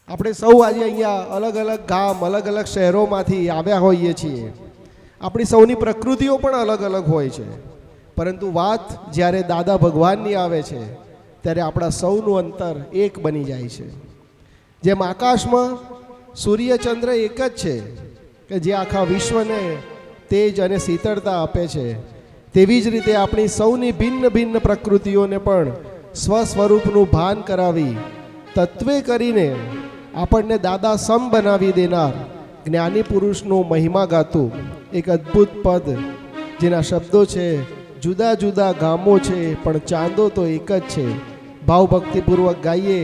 આપણે સૌ આજે અહીંયા અલગ અલગ ગામ અલગ અલગ શહેરોમાંથી આવ્યા હોઈએ છીએ. આપણી સૌની પ્રકૃતિઓ પણ અલગ અલગ હોય છે, પરંતુ વાત જ્યારે દાદા ભગવાનની આવે છે ત્યારે આપણા સૌનું અંતર એક બની જાય છે. જેમ આકાશમાં સૂર્યચંદ્ર એક જ છે કે જે આખા વિશ્વને તેજ અને શીતળતા આપે છે, તેવી જ રીતે આપણી સૌની ભિન્ન ભિન્ન પ્રકૃતિઓને પણ સ્વસ્વરૂપનું ભાન કરાવી તત્વે કરીને આપણને દાદા સમ બનાવી દેનાર જ્ઞાની પુરુષનું મહિમા ગાતું એક અદ્ભુત પદ, જેના શબ્દો છે જુદા જુદા ગામો છે પણ ચાંદો તો એક જ છે. ભાવભક્તિપૂર્વક ગાઈએ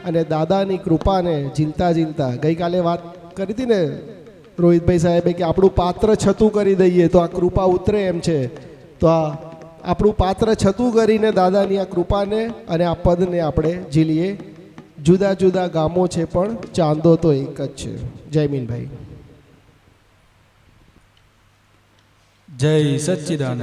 અને દાદાની કૃપાને ઝીલતા ઝીલતા, ગઈકાલે વાત કરી હતી ને રોહિતભાઈ સાહેબે કે આપણું પાત્ર છતું કરી દઈએ તો આ કૃપા ઉતરે એમ છે. તો આ આપણું પાત્ર છતું કરીને દાદાની આ કૃપાને અને આ પદને આપણે ઝીલીએ. જુદા જુદા ગામો છે પણ ચાંદો તો એક જ છે. જય મીનભાઈ. જય સચ્ચિદાનંદ.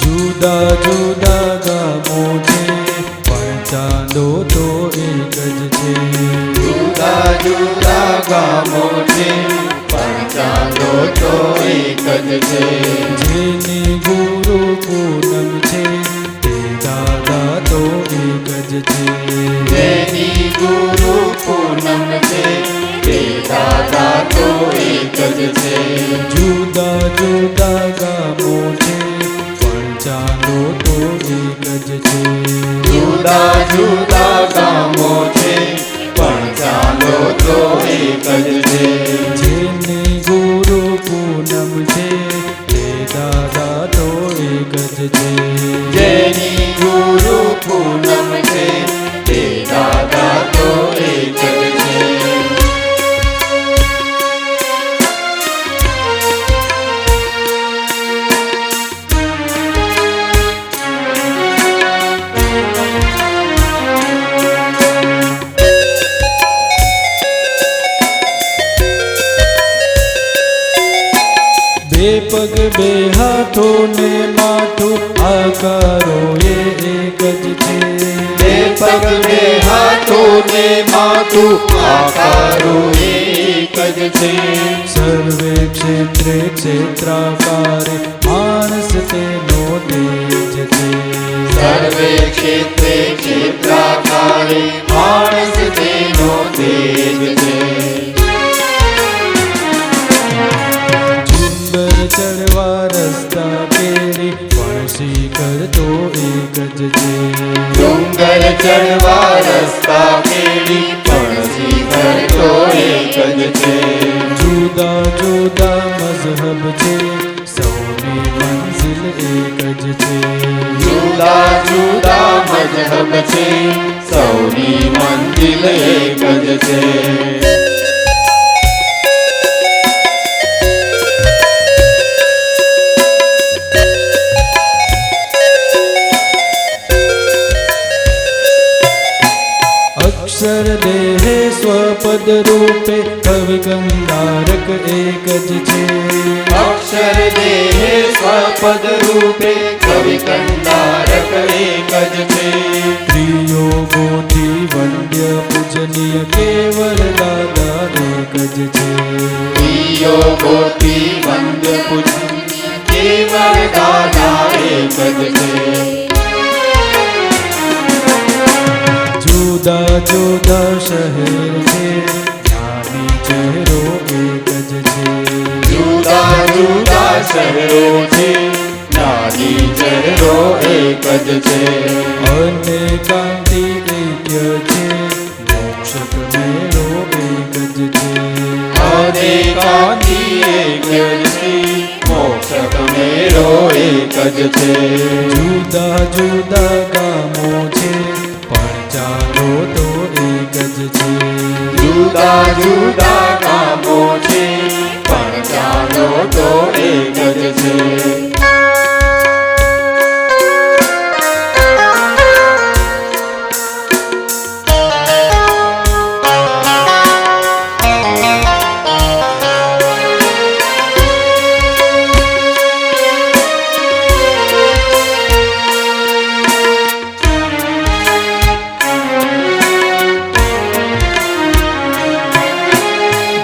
જુદા જુદા ગામો છે પણ ચાંદો તો એક જ છે. જુદા જુદા ગામો છે પણ ચાંદો તો એક જ છે. જેની ગુરુ પૂનમ છે તે દાદા તો એક જ છે. જેની ગુરુ પૂનમ છે તે દાદા તો એક જ છે. જુદા જુદા ગામો છે પણ ચાંદો તો એક જ છે. જુદા જુદા ગામો છે પણ ચાંદો તો એક જ છે. જેની ગુરુ પૂનમ છે તે દાદા તો એક જ છે. જેની ગુરુ પૂનમ છે તે દાદા તો એક જ છે. બે પગ બે હાથો ને માથું આકારો એ એક જ છે. બે પગ બે હાથો ને માથું આકારો એક જ છે. સર્વે ક્ષેત્રે ક્ષેત્રાકારે માણસ તેનો તેજ છે. સર્વે ક્ષેત્રે ક્ષેત્રાકારે માણસ તેનો તેજ છે. ચડવા રસ્તા કેરી પણ શિખર તો એક જ છે. ડુંગર ચડવા રસ્તા કેડી પણ શિખર તો એક જ છે. જુદા જુદા મઝહબ છે સૌની મંઝિલ એક જ છે. જુદા જુદા મઝહબ છે સૌની મંદિર એક જ છે. અક્ષર દેહે સ્વપદ રૂપે કવિ કંદારક એક જ છે. અક્ષર દેહે સ્વપદ રૂપે કવિ કંદારક એક જ છે. ત્રિયોગોથી વંદ્ય પૂજનીય કેવલ દાદા એક જ છે. યોગોથી વંદ્ય પૂજનીય કેવળ દાદા એક જ છે. જુદા જુદા શહેર છે નાની ચહેરો એક જ છે. જુદા જુદા શહેરો છે નાની ચહેરો એક જ છે. અનેકાંતિ એક્ય છે મોક્ષક મેળો એક જ છે. અનેકાંતિ એક જ છે મોક્ષક મેળો એક જ છે. જુદા જુદા ગામો છે પણ ચાલો તો એક જ છે. જુદા જુદા ગામો છે પણ ચાલો તો એક જ છે.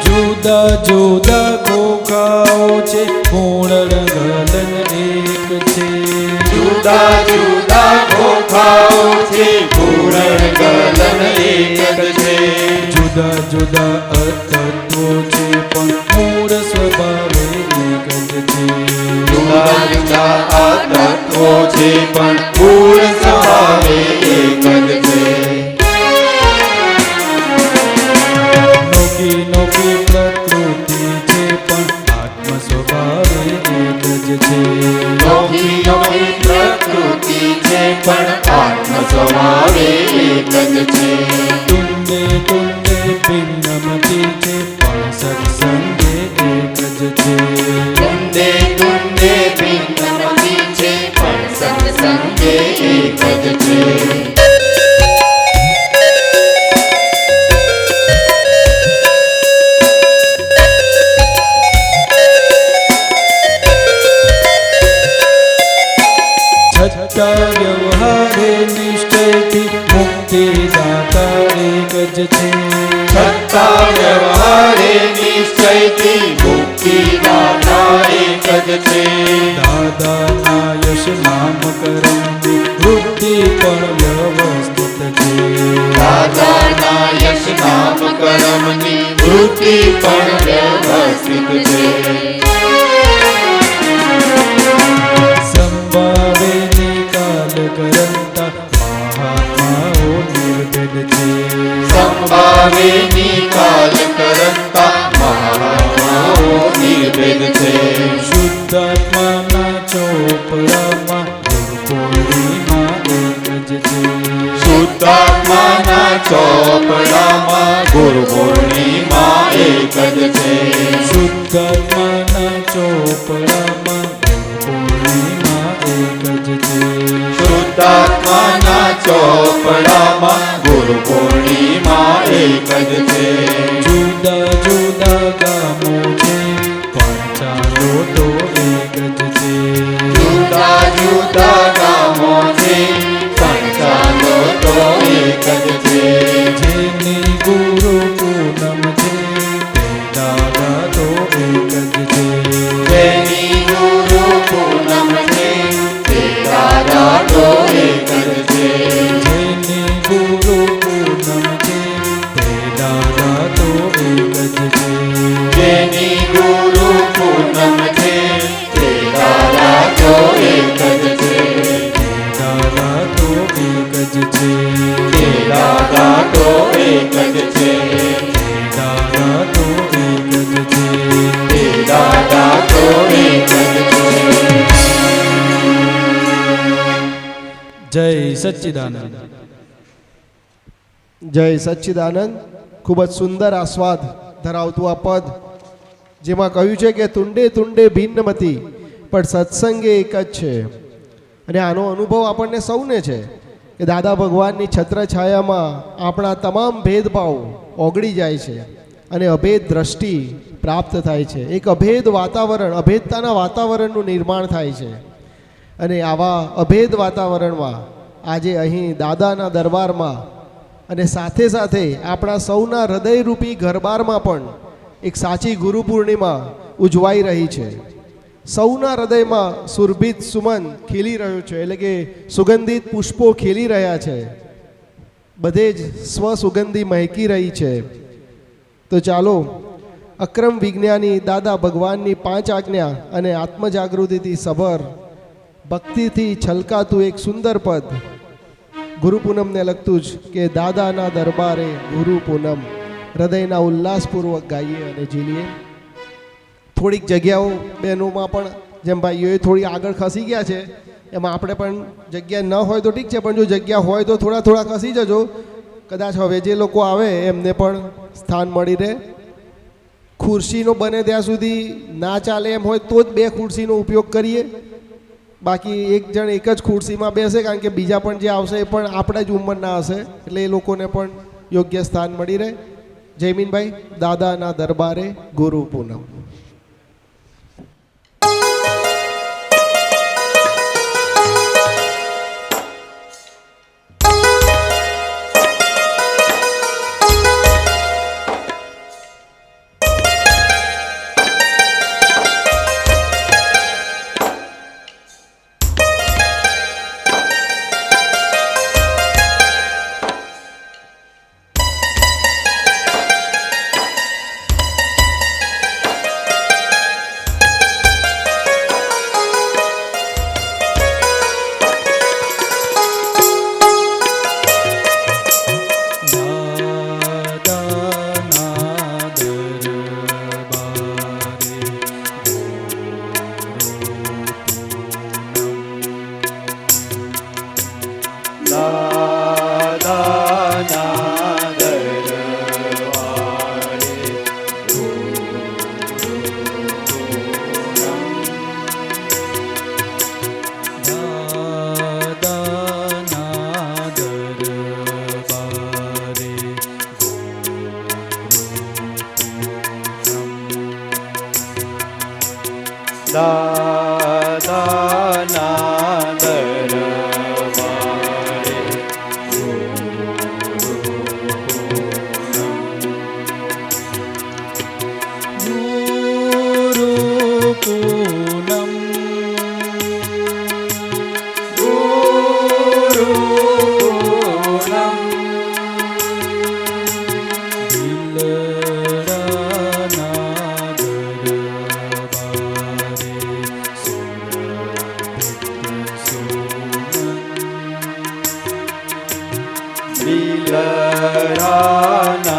જુદા જુદા ખોખાઓ છે પૂર્ણ ગલન એક છે. જુદા જુદા ખોખાઓ છે પૂરણ ગલન એક જ છે. જુદા જુદા અતત્વો છે પણ મૂળ સ્વભાવે એક જ છે. જુદા જુદા આ તત્વો છે પણ મૂળ સ્વભાવે એક જ છે. નોકી નોકી પ્રકૃતિ છે પણ આત્મ સ્વભાવે એક જ છે. નોખી નોખી પ્રકૃતિ છે પણ આત્મ સ્વભાવે એક જ છે. તુંડે તુંડે ભિન્નમતી છે પણ સત્સંગે એક જ છે. તુંડે તુંડે ભિન્નમતી છે પણ સત્સંગે એક જ છે. છઠ્ઠા વ્યવહારે નિશ્ચયથી મુક્તિ દાતા એક જ છે. છઠ્ઠા વ્યવહારે નિશ્ચયથી મુક્તિ દાતા એક જ છે. દાદાના યશ નામકરણની વૃદ્ધિ પણ વ્યવસ્થિત છે. દાદાના યશ નામ કર્મની વૃત્તિ પણ વ્યવસ્થિત છે. સંભાવે નિકાલ કરતા મહાત્માઓ નિર્ભેદ છે. સંભાવે નિકાલ કરતા મહાત્માઓ નિર્ભેદ છે. શુદ્ધાત્માના ચોપડામાં ગુરુપૂર્ણિમા એક જ છે. શુદ્ધાત્માના ચોપડામાં ગુરુ પૂર્ણિમા એક જ છે. શુદ્ધાત્માના ચોપડામાં ગુરુપૂર્ણિમા એક જ છે. શુદ્ધાત્માના ચોપડામાં ગુરુ પૂર્ણિમા એક જ છે. જુદા જુદા ગામો છે પણ ચાલો તો એક જ છે. જુદા જુદા ગામો છે પણ ચાલો તો એક જ છે. જેની ગુરુ પૂનમ છે તે દાદા તો એક જ છે. જેની ગુરુ પૂનમ છે તે દાદા તો એક જ છે. જેની ગુરુ પૂનમ છે તે દાદા તો એક જ છે. જેની ગુરુ પૂનમ છે તે દાદા તો એક જ છે. દાદા તો એક જ છે. તે દાદા તો એક જ છે. દાદા તો એક જ છે. તે દાદા તો એક જ છે. જય સચ્ચિદાનંદ. જય સચ્ચિદાનંદ. ખૂબ જ સુંદર આસ્વાદ ધરાવતું આ પદ, જેમાં કહ્યું છે કે તુંડે તુંડે ભિન્નમતી પણ સત્સંગે એક જ છે. અને આનો અનુભવ આપણને સૌને છે કે દાદા ભગવાનની છત્રછાયામાં આપણા તમામ ભેદભાવ ઓગળી જાય છે અને અભેદ દ્રષ્ટિ પ્રાપ્ત થાય છે. એક અભેદ વાતાવરણ, અભેદતાના વાતાવરણનું નિર્માણ થાય છે. અને આવા અભેદ વાતાવરણમાં આજે અહીં દાદાના દરબારમાં અને સાથે સાથે આપણા સૌના હૃદયરૂપી ગરબારમાં પણ એક સાચી ગુરુ પૂર્ણિમા ઉજવાઈ રહી છે. સૌના હૃદયમાં સુરભિત સુમન ખીલી રહ્યું છે, એટલે કે સુગંધિત પુષ્પો ખીલી રહ્યા છે. બધે જ સ્વસુગંધી મહેકી રહી છે. તો ચાલો અક્રમ વિજ્ઞાની દાદા ભગવાનની 5 આજ્ઞા અને આત્મજાગૃતિથી સભર ભક્તિથી છલકાતું એક સુંદર પદ ગુરુ પૂનમને લગતું જ કે દાદાના દરબારે ગુરુ પૂનમ હૃદયના ઉલ્લાસપૂર્વક ગાઈએ અને ઝીલીએ. થોડીક જગ્યાઓ બહેનોમાં પણ જેમ ભાઈઓએ થોડી આગળ ખસી ગયા છે, એમાં આપણે પણ જગ્યા ન હોય તો ઠીક છે, પણ જો જગ્યા હોય તો થોડા ખસી જજો. કદાચ હવે જે લોકો આવે એમને પણ સ્થાન મળી રહે. ખુરશીનો બને ત્યાં સુધી ના ચાલે એમ હોય તો જ 2 ખુરશીનો ઉપયોગ કરીએ. બાકી એક જણ એક જ ખુરશીમાં બેસે, કારણ કે બીજા પણ જે આવશે એ પણ આપણા જ ઉંમરના હશે, એટલે એ લોકોને પણ યોગ્ય સ્થાન મળી રહે. જયમીનભાઈ, દાદાના દરબારે ગુરુ પૂનમ. દાદાના દરબારે ગુરુ પૂનમ ગુરુ પૂનમ દિલડાના દરબારે દિલડાના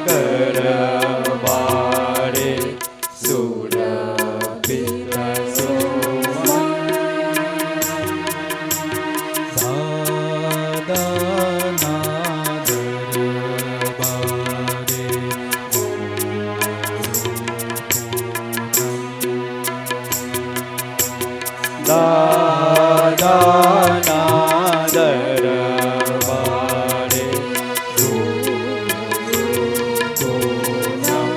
ગરબારે સુરભિત સુમન દાદાના દરબારે દાદાના દરબારે ગુરુ પૂનમ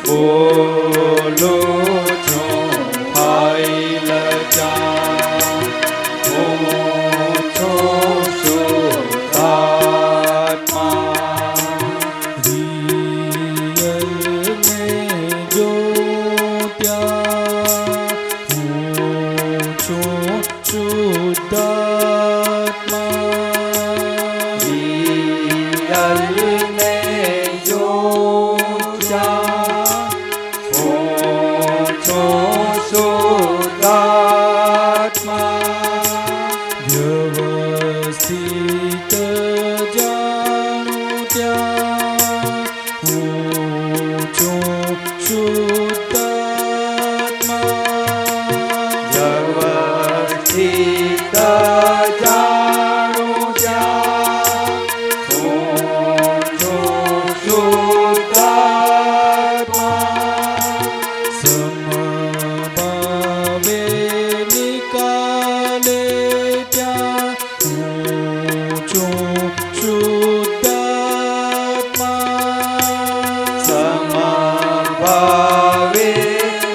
બોલો છું ફાઇલ જા હું છું શુદ્ધાત્મા રિયલને જો ત્યાં હું છું શુદ્ધાત્મા રિયલને જો વ્યવસ્થિત જાણું ત્યાં હું છું શુદ્ધાત્મા વ્યવસ્થિત જાણું જ્યાં હું છું શુદ્ધાત્મા સમભાવે નિકાલે ત્યાં હું છું શુદ્ધાત્મા સમભાવે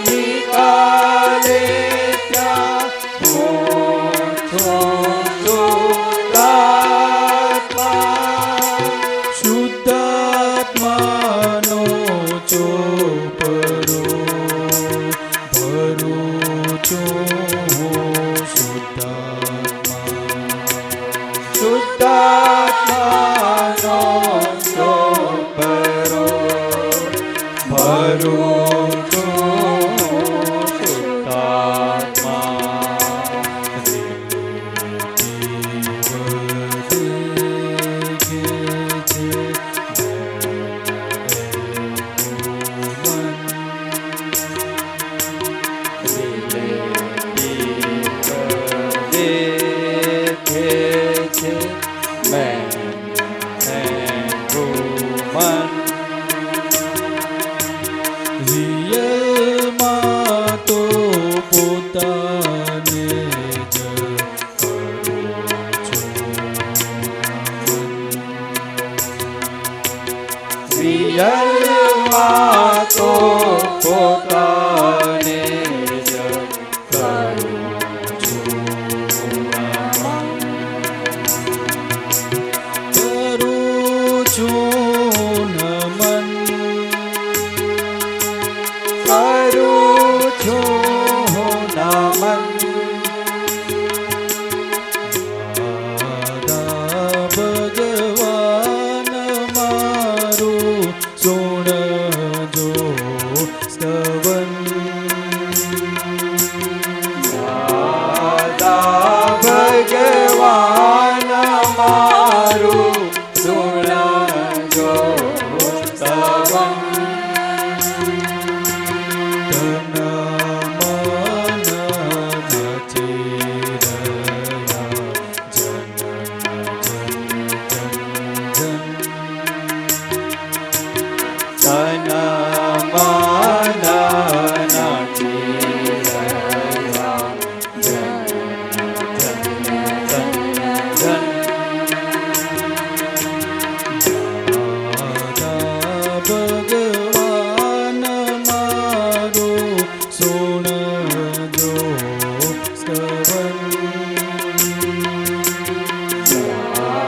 નિકાલે ત્યાં હું છું શુદ્ધાત્મા શુદ્ધાત્માનો ચોપડો ભરું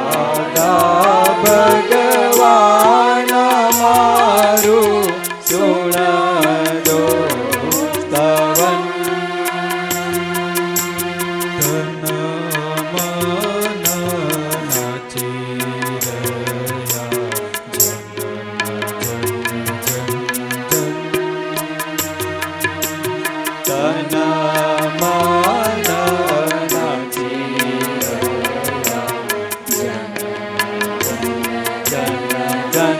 દાદા ભગવાન મારું સુણદો સ્તવન ધન મન નાચી રહ્યા તન મન નાચી રહ્યા જન જન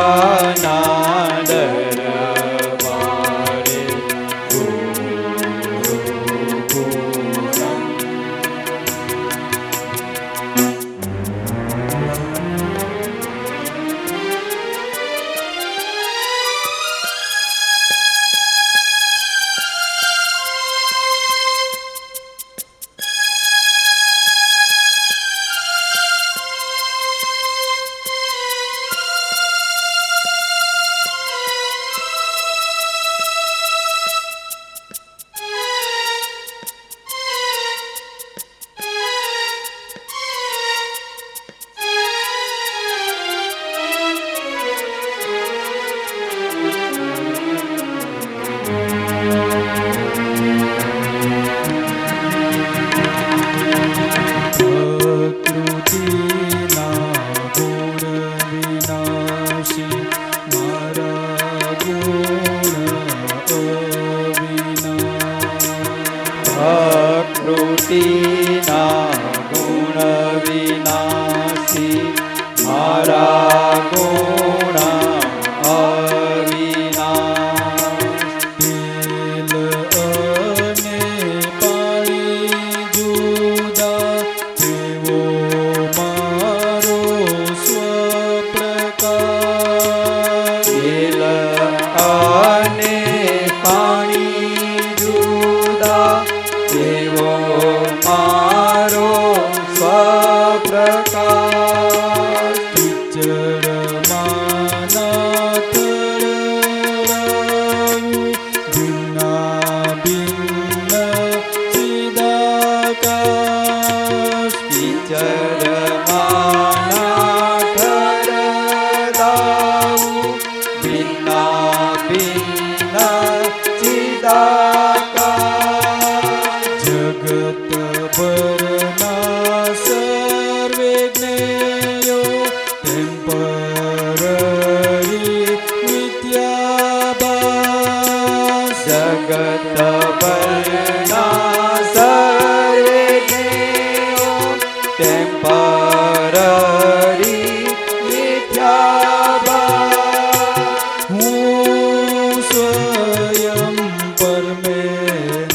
દાદાના દરબારે પ્રકૃતિના ગુણ વિનાશી મારા ગુણ અવિનાશ તેલ અને પાણી જુદા તેવો મારો સ્વપ્રકાશ તેલ અને પાણી જુદા તેવો મારો સ્વપ્રકાશ ચરમાના તળરાવું ભિન્ના ભિન્ન ચિદાકાશ વિચરમાના ઠરદાવું ભિન્ના ભિન્ન ચિદાકાશ જગત ભરના સર્વે જ્ઞેયો ટેમ્પરરી મિથ્યાભાસ જગત પરના સર્વે જ્ઞેયો ટેમ્પરરી મિથ્યાભાસ હું સ્વયં પરમેનંત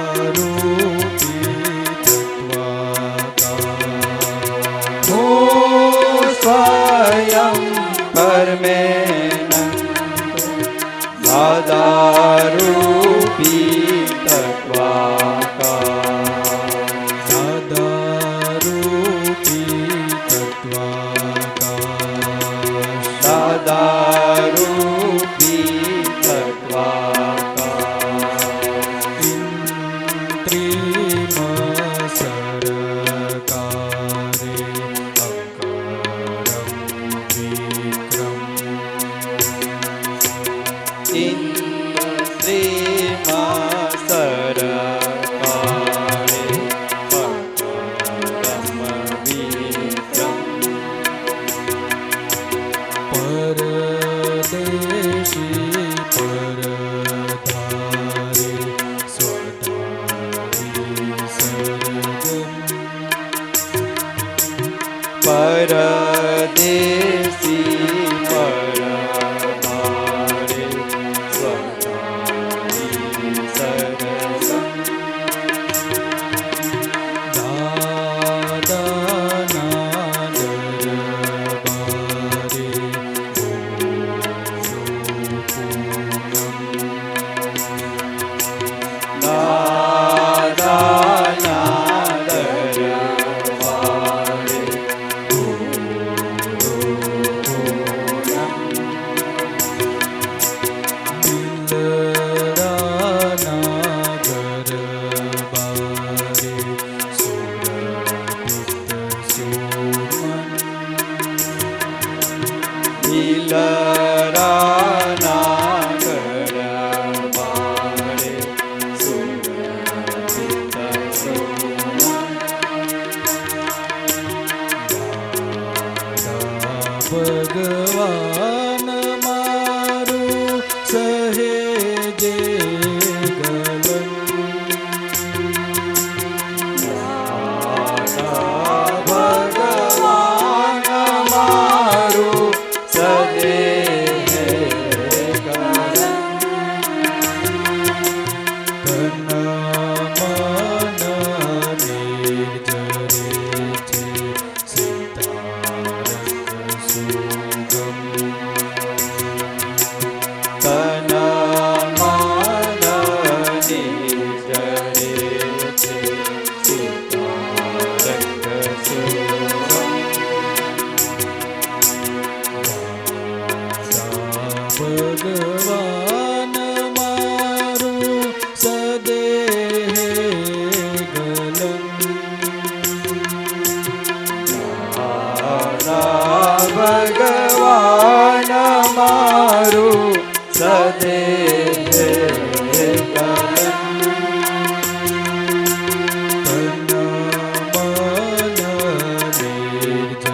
દાદારૂપી તત્વાકાર હું સ્વયં પરમેનંત દાદારૂપી તત્વાકાર દાદારૂપી તત્વાકાર દાદારૂપી તત્વાકાર ઇન્દ્રિમ સરકારે અકરમ વિક્રમ ઇન્દ્રિયમાં સરકારે પરમ વિક્રમ પરદેશી પરધારે સ્વધારી સરગમ પરદેશી પરધારે સ્વધારી સરગમ દાદાના દરબારે પૂનમ તન મન નિર્જરે છે સિતારક સુગમ. ભગવાન મારું સદેહ ગલન. ભગવાન મારું સદેહ તન મન નિર્જરે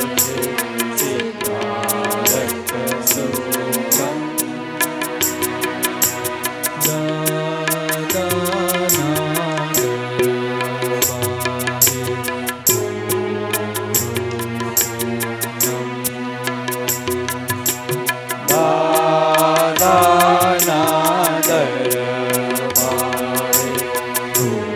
છે સિતારક સુગમ. દાદાના દરબારે ગુરુ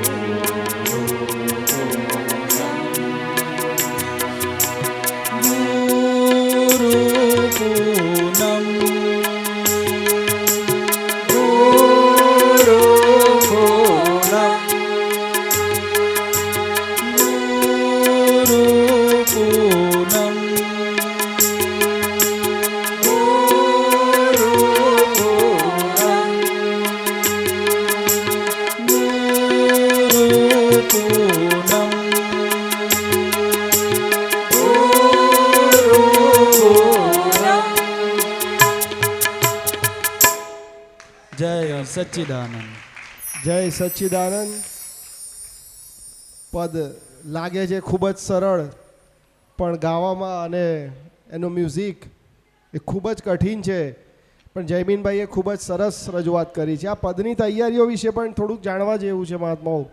પૂનમ ગુરુ પૂનમ ગુરુ પૂનમ. જય સચ્ચિદાનંદ. જય સચ્ચિદાનંદ. પદ લાગે છે ખૂબ જ સરળ, પણ ગાવામાં અને એનું મ્યુઝિક એ ખૂબ જ કઠિન છે. પણ જયમીનભાઈએ ખૂબ જ સરસ રજૂઆત કરી છે. આ પદની તૈયારીઓ વિશે પણ થોડુંક જાણવા જેવું છે મહાત્માઓ.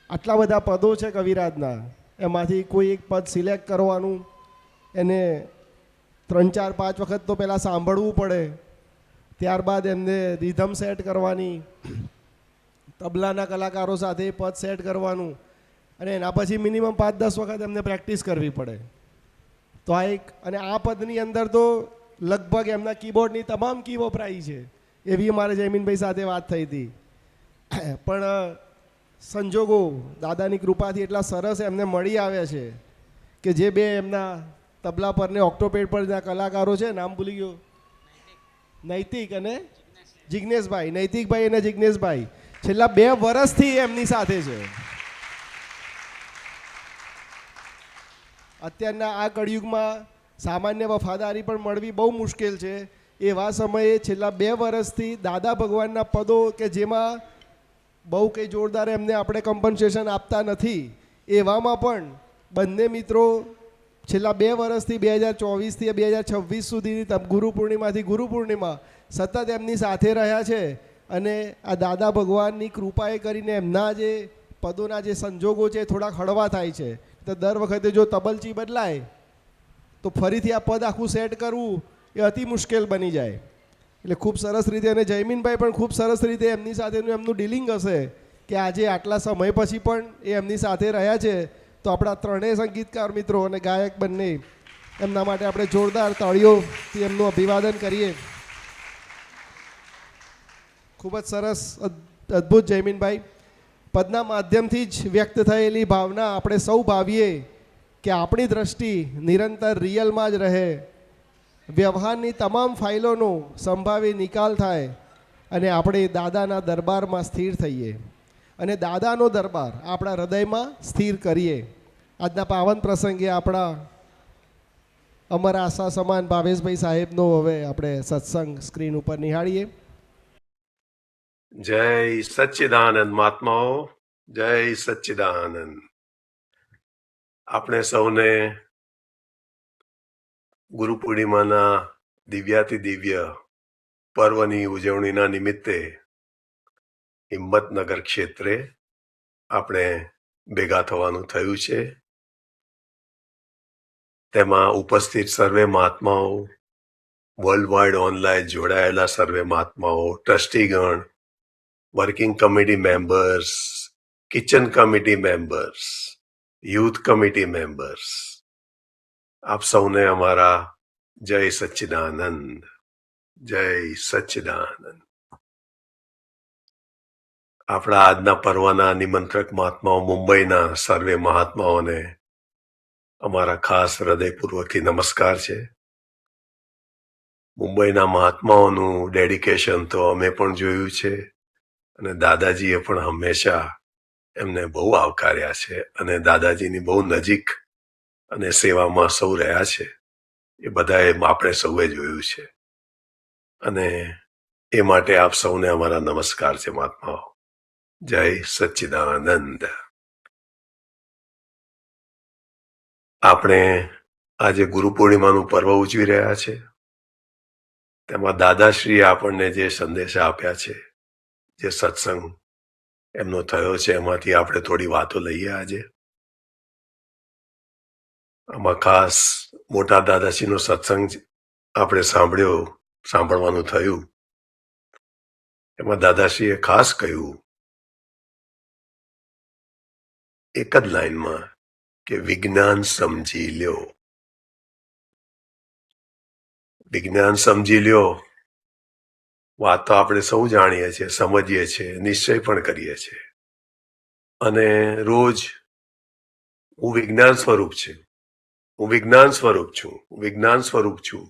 આટલા બધા પદો છે કવિરાજના, એમાંથી કોઈ એક પદ સિલેક્ટ કરવાનું, એને 3, 4, 5 વખત તો પહેલાં સાંભળવું પડે, ત્યારબાદ એમને રિધમ સેટ કરવાની, તબલાના કલાકારો સાથે પદ સેટ કરવાનું, અને એના પછી મિનિમમ 5-10 વખત એમને પ્રેક્ટિસ કરવી પડે. તો આ એક, અને આ પદની અંદર તો લગભગ એમના કીબોર્ડની તમામ કી વપરાઈ છે એવી અમારે જયમીનભાઈ સાથે વાત થઈ હતી. પણ સંજોગો દાદાની કૃપાથી એટલા સરસ એમને મળી આવ્યા છે કે જે બે એમના તબલા પર ને ઓક્ટોપેડ પરના કલાકારો છે, નામ ભૂલી ગયો, નૈતિક અને જિજ્ઞેશભાઈ, નૈતિકભાઈ અને જિજ્ઞેશભાઈ છેલ્લા 2 વર્ષથી એમની સાથે છે. અત્યારના આ કળિયુગમાં સામાન્ય વફાદારી પણ મળવી બહુ મુશ્કેલ છે. એવા સમયે છેલ્લા 2 વર્ષથી દાદા ભગવાનના પદો કે જેમાં બહુ કંઈ જોરદાર એમને આપણે કમ્પન્સેશન આપતા નથી, એવામાં પણ બંને મિત્રો છેલ્લા 2 વર્ષથી 2024થી 2026 સુધીની ગુરુ પૂર્ણિમાથી ગુરુ પૂર્ણિમા સતત એમની સાથે રહ્યા છે. અને આ દાદા ભગવાનની કૃપાએ કરીને એમના જે પદોના જે સંજોગો છે થોડાક હળવા થાય છે. તો દર વખતે જો તબલચી બદલાય તો ફરીથી આ પદ આખું સેટ કરવું એ અતિ મુશ્કેલ બની જાય. એટલે ખૂબ સરસ રીતે, અને જયમીનભાઈ પણ ખૂબ સરસ રીતે એમની સાથેનું એમનું ડીલિંગ હશે કે આજે આટલા સમય પછી પણ એ એમની સાથે રહ્યા છે. તો આપણા ત્રણેય સંગીતકાર મિત્રો અને ગાયક બંને, એમના માટે આપણે જોરદાર તાળીઓથી એમનું અભિવાદન કરીએ. ખૂબ જ સરસ, અદ્ભુત જયમીનભાઈ. પદના માધ્યમથી જ વ્યક્ત થયેલી ભાવના આપણે સૌ ભાવીએ કે આપણી દ્રષ્ટિ નિરંતર રિયલમાં જ રહે, વ્યવહારની તમામ ફાઇલોનો સંભાવી નિકાલ થાય અને આપણે દાદાના દરબારમાં સ્થિર થઈએ અને દાદાનો દરબાર આપણા હૃદયમાં સ્થિર કરીએ. આજના પાવન પ્રસંગે આપણા અમર આશા સમાન ભાવેશભાઈ સાહેબનો હવે આપણે સત્સંગ સ્ક્રીન ઉપર નિહાળીએ. જય સચ્ચિદાનંદ મહાત્માઓ, જય સચ્ચિદાનંદ. આપણે સૌને ગુરુ પૂર્ણિમાના દિવ્યાતિ દિવ્ય પર્વની ઉજવણીના નિમિત્તે હિંમતનગર ક્ષેત્રે આપણે ભેગા થવાનું થયું છે. તેમાં ઉપસ્થિત સર્વે મહાત્માઓ, વર્લ્ડ વાઇડ ઓનલાઈન જોડાયેલા સર્વે મહાત્માઓ, ટ્રસ્ટીગણ, working committee members, kitchen committee members, youth committee members, આપ સૌને અમારા જય સચ્ચિદાનંદ. જય સચ્ચિદાનંદ. આપણા આજના પર્વના નિમંત્રક મહાત્માઓ, મુંબઈના સર્વે મહાત્માઓને અમારા ખાસ હૃદયપૂર્વકથી નમસ્કાર છે. મુંબઈના મહાત્માઓનું ડેડિકેશન તો અમે પણ જોયું છે અને દાદાજીએ પણ હંમેશા એમને બહુ આવકાર્યા છે અને દાદાજીની બહુ નજીક અને સેવામાં સૌ રહ્યા છે. એ બધાએ આપણે સૌએ જોયું છે અને એ માટે આપ સૌને અમારા નમસ્કાર છે મહાત્માઓ. જય સચ્ચિદાનંદ. આપણે આજે ગુરુ પૂર્ણિમાનું પર્વ ઉજવી રહ્યા છે. તેમાં દાદાશ્રીએ આપણને જે સંદેશા આપ્યા છે, જે સત્સંગ એમનો થયો છે, એમાંથી આપણે થોડી વાતો લઈએ આજે. આમાં ખાસ મોટા દાદાશ્રીનો સત્સંગ આપણે સાંભળવાનું થયું. એમાં દાદાશ્રીએ ખાસ કહ્યું એક જ લાઈનમાં કે વિજ્ઞાન સમજી લ્યો. વિજ્ઞાન સમજી લ્યો વાત તો આપણે સૌ જાણીએ છીએ, સમજીએ છીએ, નિશ્ચય પણ કરીએ છીએ. અને રોજ હું વિજ્ઞાન સ્વરૂપ છું, હું વિજ્ઞાન સ્વરૂપ છું, હું વિજ્ઞાન સ્વરૂપ છું,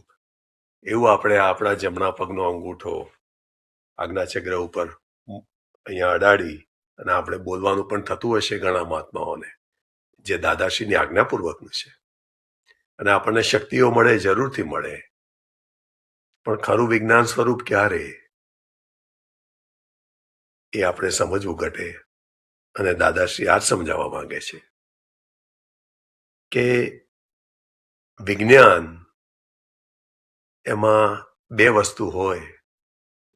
એવું આપણે આપણા જમણા પગનો અંગૂઠો આજ્ઞાચક્ર ઉપર અહીંયા અડાડી અને આપણે બોલવાનું પણ થતું હશે ઘણા મહાત્માઓને, જે દાદાશ્રીની આજ્ઞાપૂર્વકનું છે. અને આપણને શક્તિઓ મળે, જરૂરથી મળે, પણ ખરું વિજ્ઞાન સ્વરૂપ ક્યારે એ આપણે સમજવું ઘટે. અને દાદાશ્રી આ જ સમજાવવા માંગે છે કે વિજ્ઞાન એમાં બે વસ્તુ હોય,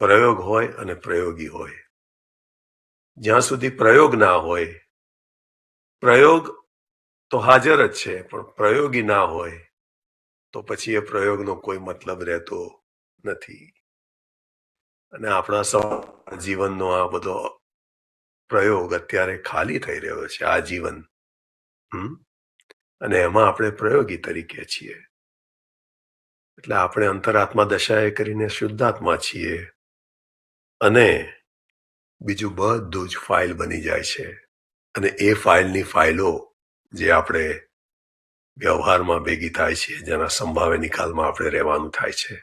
પ્રયોગ હોય અને પ્રયોગી હોય. જ્યાં સુધી પ્રયોગ ના હોય, પ્રયોગ તો હાજર જ છે, પણ પ્રયોગી ના હોય તો પછી એ પ્રયોગનો કોઈ મતલબ રહેતો નથી. અને આપણા સૌ જીવનનો આ બધો પ્રયોગ અત્યારે ખાલી થઈ રહ્યો છે, આ જીવન. અને એમાં આપણે પ્રયોગી તરીકે છીએ. એટલે આપણે અંતરાત્મા દશાએ કરીને શુદ્ધાત્મા છીએ અને બીજું બધું જ ફાઇલ બની જાય છે. અને એ ફાઇલની ફાઇલો જે આપણે વ્યવહારમાં ભેગી થાય છે, જેના સંભાવે નિકાલમાં આપણે રહેવાનું થાય છે.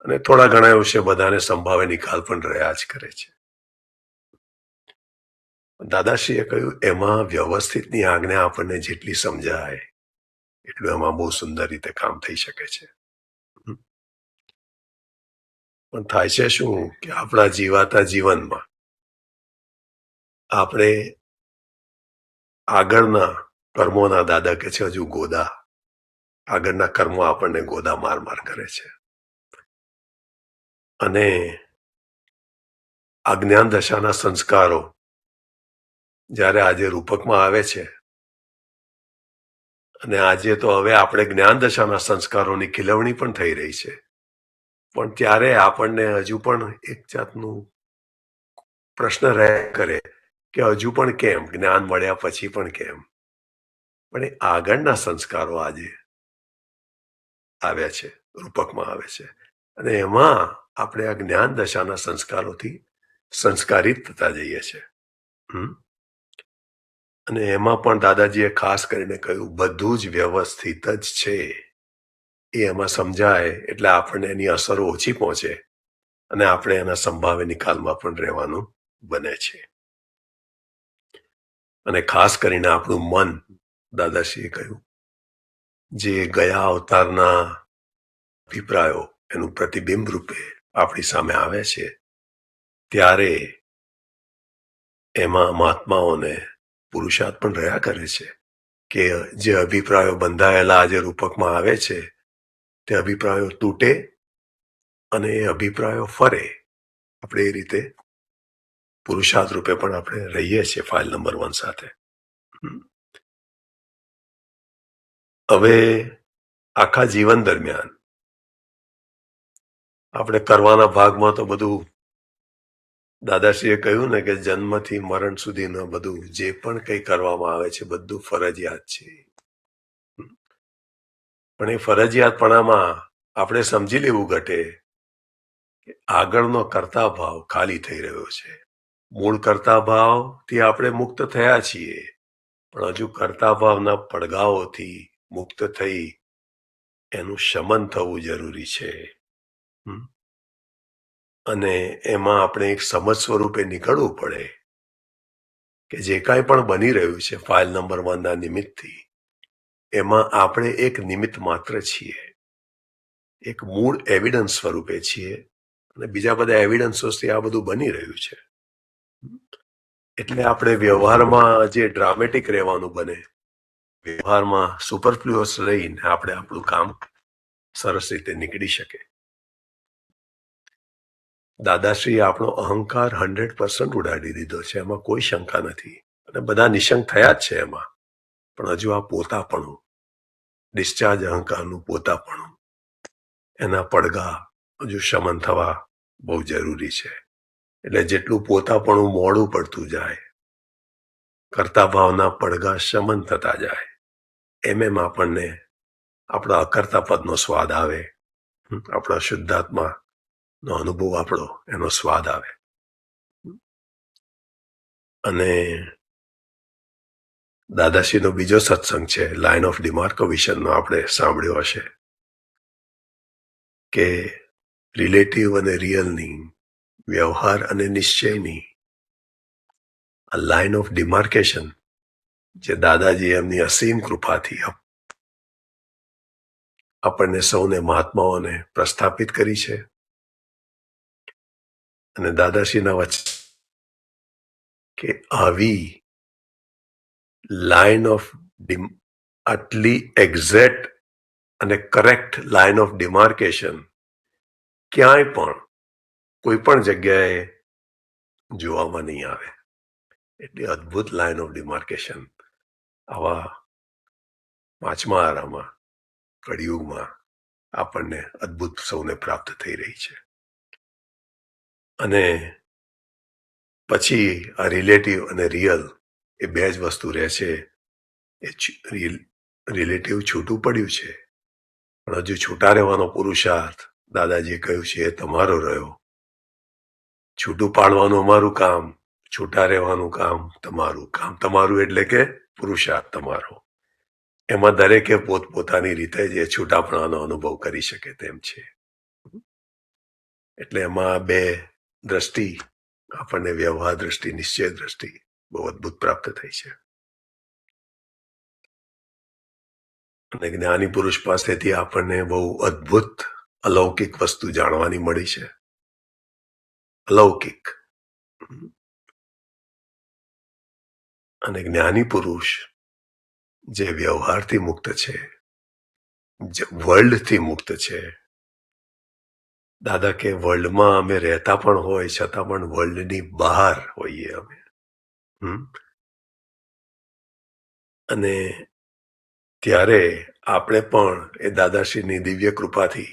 અને થોડા ઘણા અંશે બધાને સંભાવે નિકાલ પણ રહ્યા જ કરે છે. દાદાશ્રીએ કહ્યું એમાં વ્યવસ્થિતની આજ્ઞા આપણને જેટલી સમજાય એટલું એમાં બહુ સુંદર રીતે કામ થઈ શકે છે. પણ થાય છે શું કે આપણા જીવાતા જીવનમાં આપણે આગળના કર્મોના, દાદા કે છે હજુ ગોદા, આગળના કર્મો આપણને ગોદા માર કરે છે. અને આ જ્ઞાન દશાના સંસ્કારો જ્યારે આજે રૂપકમાં આવે છે, અને આજે તો હવે આપણે જ્ઞાન દશાના સંસ્કારોની ખીલવણી પણ થઈ રહી છે, પણ ત્યારે આપણને હજુ પણ એક જાતનું પ્રશ્ન રહે કરે કે હજુ પણ કેમ, જ્ઞાન મળ્યા પછી પણ કેમ. પણ એ આગળના સંસ્કારો આજે આવ્યા છે, રૂપકમાં આવે છે, અને એમાં આપણે આ જ્ઞાન દશાના સંસ્કારોથી સંસ્કારિત થતા જઈએ છીએ. અને એમાં પણ દાદાજીએ ખાસ કરીને કહ્યું બધું જ વ્યવસ્થિત જ છે. એ એમાં સમજાય એટલે આપણને એની અસરો ઓછી પહોંચે અને આપણે એના સંભાવે નિકાલમાં પણ રહેવાનું બને છે. અને ખાસ કરીને આપણું મન, દાદાશ્રીએ કહ્યું, જે ગયા અવતારના અભિપ્રાયો એનું પ્રતિબિંબ રૂપે આપણી સામે આવે છે, ત્યારે એમાં મહાત્માઓને પુરુષાર્થ પણ રહ્યા કરે છે કે જે અભિપ્રાયો બંધાયેલા આજે રૂપકમાં આવે છે તે અભિપ્રાયો તૂટે અને એ અભિપ્રાયો ફરે. આપણે એ રીતે પુરુષાર્થ રૂપે પણ આપણે રહીએ છીએ ફાઇલ નંબર 1 સાથે. હવે આખા જીવન દરમિયાન આપણે કરવાના ભાગમાં તો બધું દાદાશ્રીએ કહ્યું ને કે જન્મથી મરણ સુધીનું બધું જે પણ કંઈ કરવામાં આવે છે બધું ફરજિયાત છે. પણ એ ફરજિયાતપણામાં આપણે સમજી લેવું ઘટે કે આગળનો કર્તા ભાવ ખાલી થઈ રહ્યો છે. મૂળ કર્તા ભાવથી આપણે મુક્ત થયા છીએ, પણ હજુ કર્તા ભાવના પડઘાઓથી મુક્ત થઈ એનું શમન થવું જરૂરી છે. અને એમાં આપણે એક સમજ સ્વરૂપે નીકળવું પડે કે જે કાંઈ પણ બની રહ્યું છે ફાઇલ નંબર 1 ના નિમિત્તથી, એમાં આપણે એક નિમિત્ત માત્ર છીએ, એક મૂળ એવિડન્સ સ્વરૂપે છીએ, અને બીજા બધા એવિડન્સોથી આ બધું બની રહ્યું છે. એટલે આપણે વ્યવહારમાં જે ડ્રામેટિક રહેવાનું બને, વ્યવહારમાં સુપરફ્લુઅસ રહીને આપણે આપણું કામ સરસ રીતે નીકળી શકે. દાદાશ્રીએ આપણો અહંકાર 100% ઉડાડી દીધો છે, એમાં કોઈ શંકા નથી, અને બધા નિશંક થયા જ છે એમાં. પણ હજુ આ પોતાપણું, ડિસ્ચાર્જ અહંકારનું પોતાપણું, એના પડઘા હજુ શમન થવા બહુ જરૂરી છે. એટલે જેટલું પોતાપણું મોડું પડતું જાય, કરતા ભાવના પડઘા શમન થતા જાય, એમ આપણને આપણા અકર્તા પદનો સ્વાદ આવે, આપણા શુદ્ધાત્મા નો અનુભવ આપણો એનો સ્વાદ આવે. અને દાદાશ્રીનો બીજો સત્સંગ છે લાઇન ઓફ ડિમાર્કેશનનો, આપણે સાંભળ્યો હશે કે રિલેટિવ અને રિયલની, વ્યવહાર અને નિશ્ચયની આ લાઇન ઓફ ડિમાર્કેશન જે દાદાજી એમની અસીમ કૃપાથી આપણને સૌને મહાત્માઓને પ્રસ્થાપિત કરી છે. અને દાદાશ્રીના વચન કે આવી લાઇન ઓફ આટલી એક્ઝેક્ટ અને કરેક્ટ લાઇન ઓફ ડિમાર્કેશન ક્યાંય પણ કોઈ પણ જગ્યાએ જોવામાં નહીં આવે. એટલી અદ્ભુત લાઇન ઓફ ડિમાર્કેશન આવા 5મા આરામાં, કળિયુગમાં આપણને અદ્ભુત સૌને પ્રાપ્ત થઈ રહી છે. અને પછી આ રિલેટિવ અને રિયલ એ બે જ વસ્તુ રહે છે. એ રિલેટિવ છૂટું પડ્યું છે, પણ હજુ છૂટા રહેવાનો પુરુષાર્થ દાદાજીએ કહ્યું છે એ તમારો રહ્યો. છૂટું પાડવાનું અમારું કામ, છૂટા રહેવાનું કામ તમારું. કામ તમારું એટલે કે પુરુષાર્થ તમારો. એમાં દરેકે પોતપોતાની રીતે જે છૂટાપણાનો અનુભવ કરી શકે તેમ છે. એટલે એમાં બે દ્રષ્ટિ આપણને, વ્યવહાર દ્રષ્ટિ, નિશ્ચય દ્રષ્ટિ બહુ અદ્ભુત પ્રાપ્ત થઈ છે. અને જ્ઞાની પુરુષ પાસેથી આપણને બહુ અદ્ભુત અલૌકિક વસ્તુ જાણવાની મળી છે. અલૌકિક. અને જ્ઞાની પુરુષ જે વ્યવહારથી મુક્ત છે, જે વર્લ્ડથી મુક્ત છે. દાદા કે વર્લ્ડમાં અમે રહેતા પણ હોય છતાં પણ વર્લ્ડની બહાર હોઈએ અમે. અને ત્યારે આપણે પણ એ દાદાશ્રીની દિવ્ય કૃપાથી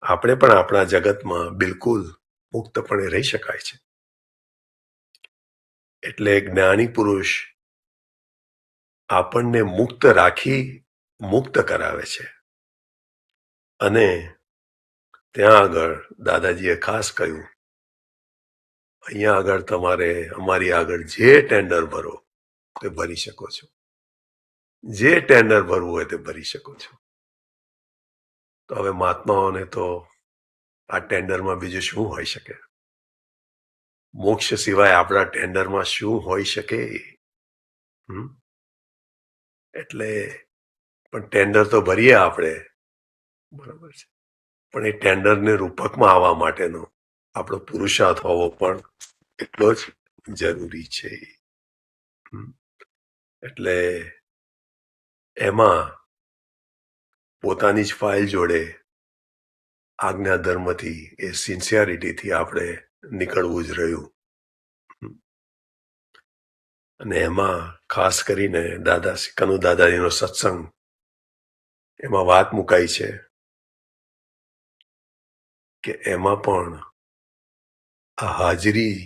આપણે પણ આપણા જગતમાં બિલકુલ મુક્તપણે રહી શકાય છે. એટલે જ્ઞાની પુરુષ આપણને મુક્ત રાખી મુક્ત કરાવે છે. અને ત્યાં આગળ દાદાજીએ ખાસ કહ્યું, અહીંયા આગળ તમારે અમારી આગળ જે ટેન્ડર ભરો તે ભરી શકો છો, જે ટેન્ડર ભરવું હોય તે ભરી શકો છો. તો હવે મહાત્માઓને તો આ ટેન્ડરમાં બીજું શું હોઈ શકે? મોક્ષ સિવાય આપણા ટેન્ડરમાં શું હોઈ શકે? એટલે પણ ટેન્ડર તો ભરીએ આપણે, બરાબર છે, પણ એ ટેન્ડરને રૂપકમાં આવવા માટેનો આપણો પુરુષાર્થ હોવો પણ એટલો જ જરૂરી છે. એટલે એમાં પોતાની જ ફાઇલ જોડે આજ્ઞા ધર્મથી, એ સિન્સિયરિટીથી આપણે નીકળવું જ રહ્યું. અને એમાં ખાસ કરીને કનુ દાદાજીનો સત્સંગ, એમાં વાત મુકાઈ છે કે એમાં પણ આ હાજરી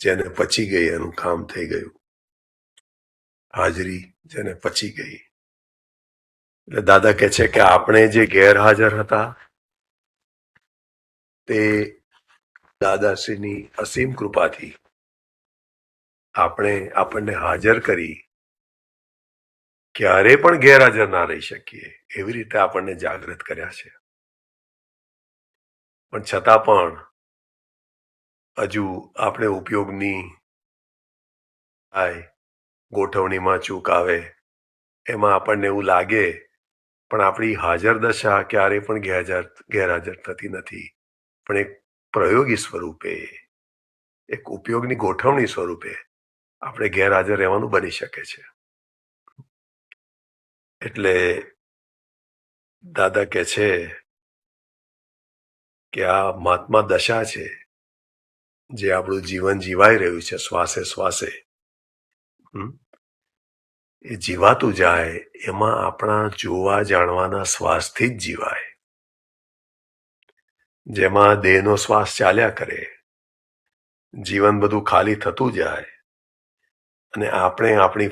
જેને પચી ગઈ એનું કામ થઈ ગયું. હાજરી જેને પચી ગઈ. એટલે દાદા કહે છે કે આપણે જે ગેરહાજર હતા તે દાદાશ્રીની અસીમ કૃપાથી આપણને હાજર કરી ક્યારે પણ ગેરહાજર ના રહી શકીએ એવી રીતે આપણને જાગૃત કર્યા છે. પણ છતાં પણ હજુ આપણે ઉપયોગની ગોઠવણીમાં ચૂક આવે, એમાં આપણને એવું લાગે, પણ આપણી હાજર દશા ક્યારેય પણ ગેરહાજર થતી નથી, પણ એક પ્રયોગી સ્વરૂપે, એક ઉપયોગની ગોઠવણી સ્વરૂપે આપણે ગેરહાજર રહેવાનું બની શકે છે. એટલે દાદા કહે છે કે આ મહાત્મા દશા છે જે આપણું જીવન જીવાઈ રહ્યું છે શ્વાસે શ્વાસે, એ જીવાતું જાય એમાં આપણા જોવા જાણવાના શ્વાસથી જ જીવાય. જેમાં દેહનો શ્વાસ ચાલ્યા કરે, જીવન બધું ખાલી થતું જાય અને આપણે આપણી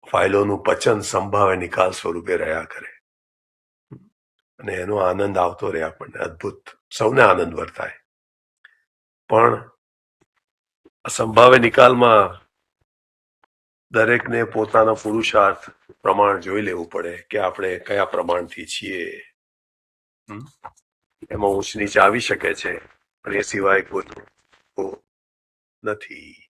ફાઇલોનું પચન સંભાવે નિકાલ સ્વરૂપે રહ્યા કરે અને એનો આનંદ આવતો રહે આપણને. અદ્ભુત, સૌને આનંદ વર્તાય. પણ સંભાવે નિકાલમાં દરેકને પોતાના પુરુષાર્થ પ્રમાણ જોઈ લેવું પડે કે આપણે કયા પ્રમાણથી છીએ. એમાં ઊંચ નીચ આવી શકે છે, પણ એ સિવાય કોઈ નથી.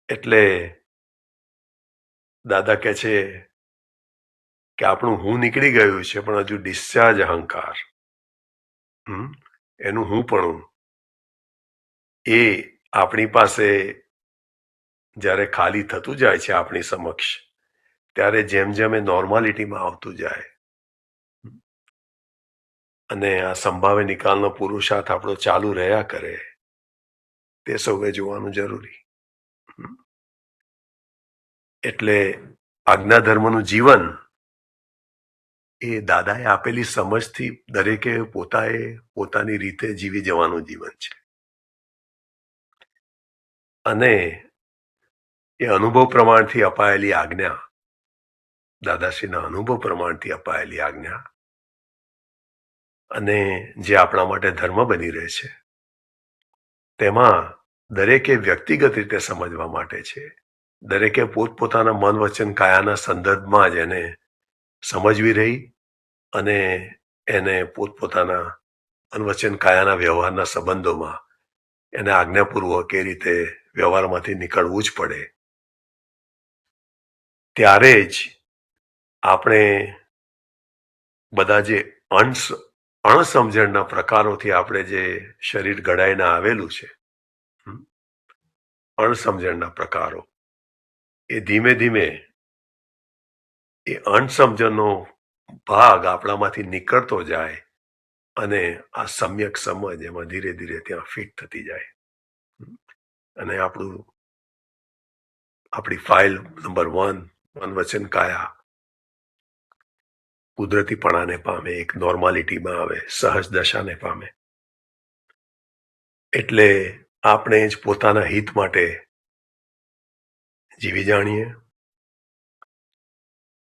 એટલે દાદા કહે છે કે આપણું હું નીકળી ગયું છે, પણ હજુ ડિસ્ચાર્જ અહંકાર, એનું હું પણ એ આપણી પાસે જ્યારે ખાલી થતું જાય છે આપણી સમક્ષ, ત્યારે જેમ જેમ એ નોર્માલિટીમાં આવતું જાય અને આ સંભાવે નિકાલનો પુરુષાર્થ આપણો ચાલુ રહ્યા કરે, તે સૌએ જોવાનું જરૂરી. એટલે આજ્ઞા ધર્મનું જીવન એ દાદાએ આપેલી સમજથી દરેકે પોતાની રીતે જીવી જવાનું જીવન છે. અને એ અનુભવ પ્રમાણથી અપાયેલી આજ્ઞા, દાદાશ્રીના અનુભવ પ્રમાણથી અપાયેલી આજ્ઞા, અને જે આપણા માટે ધર્મ બની રહે છે, તેમાં દરેકે વ્યક્તિગત રીતે સમજવા માટે છે. દરેકે પોતપોતાના મન વચન કાયાના સંદર્ભમાં જ એને સમજવી રહી અને એને પોતપોતાના મન વચન કાયાના વ્યવહારના સંબંધોમાં એને આજ્ઞાપૂર્વક એ રીતે વ્યવહારમાંથી નીકળવું જ પડે. ત્યારે જ આપણે બધા જે અણસમજણના પ્રકારોથી આપણે જે શરીર ઘડાઈને આવેલું છે, અણસમજણના પ્રકારો, એ ધીમે ધીમે એ અણસમજણનો ભાગ આપણામાંથી નીકળતો જાય અને આ સમ્યક સમજ એમાં ધીરે ધીરે ત્યાં ફિટ થતી જાય અને આપણી ફાઇલ નંબર 1 મન વચન કાયા કુદરતીપણાને પામે, એક નોર્માલિટીમાં આવે, સહજ દશાને પામે. એટલે આપણે જ પોતાના હિત માટે જીવી જાણીએ.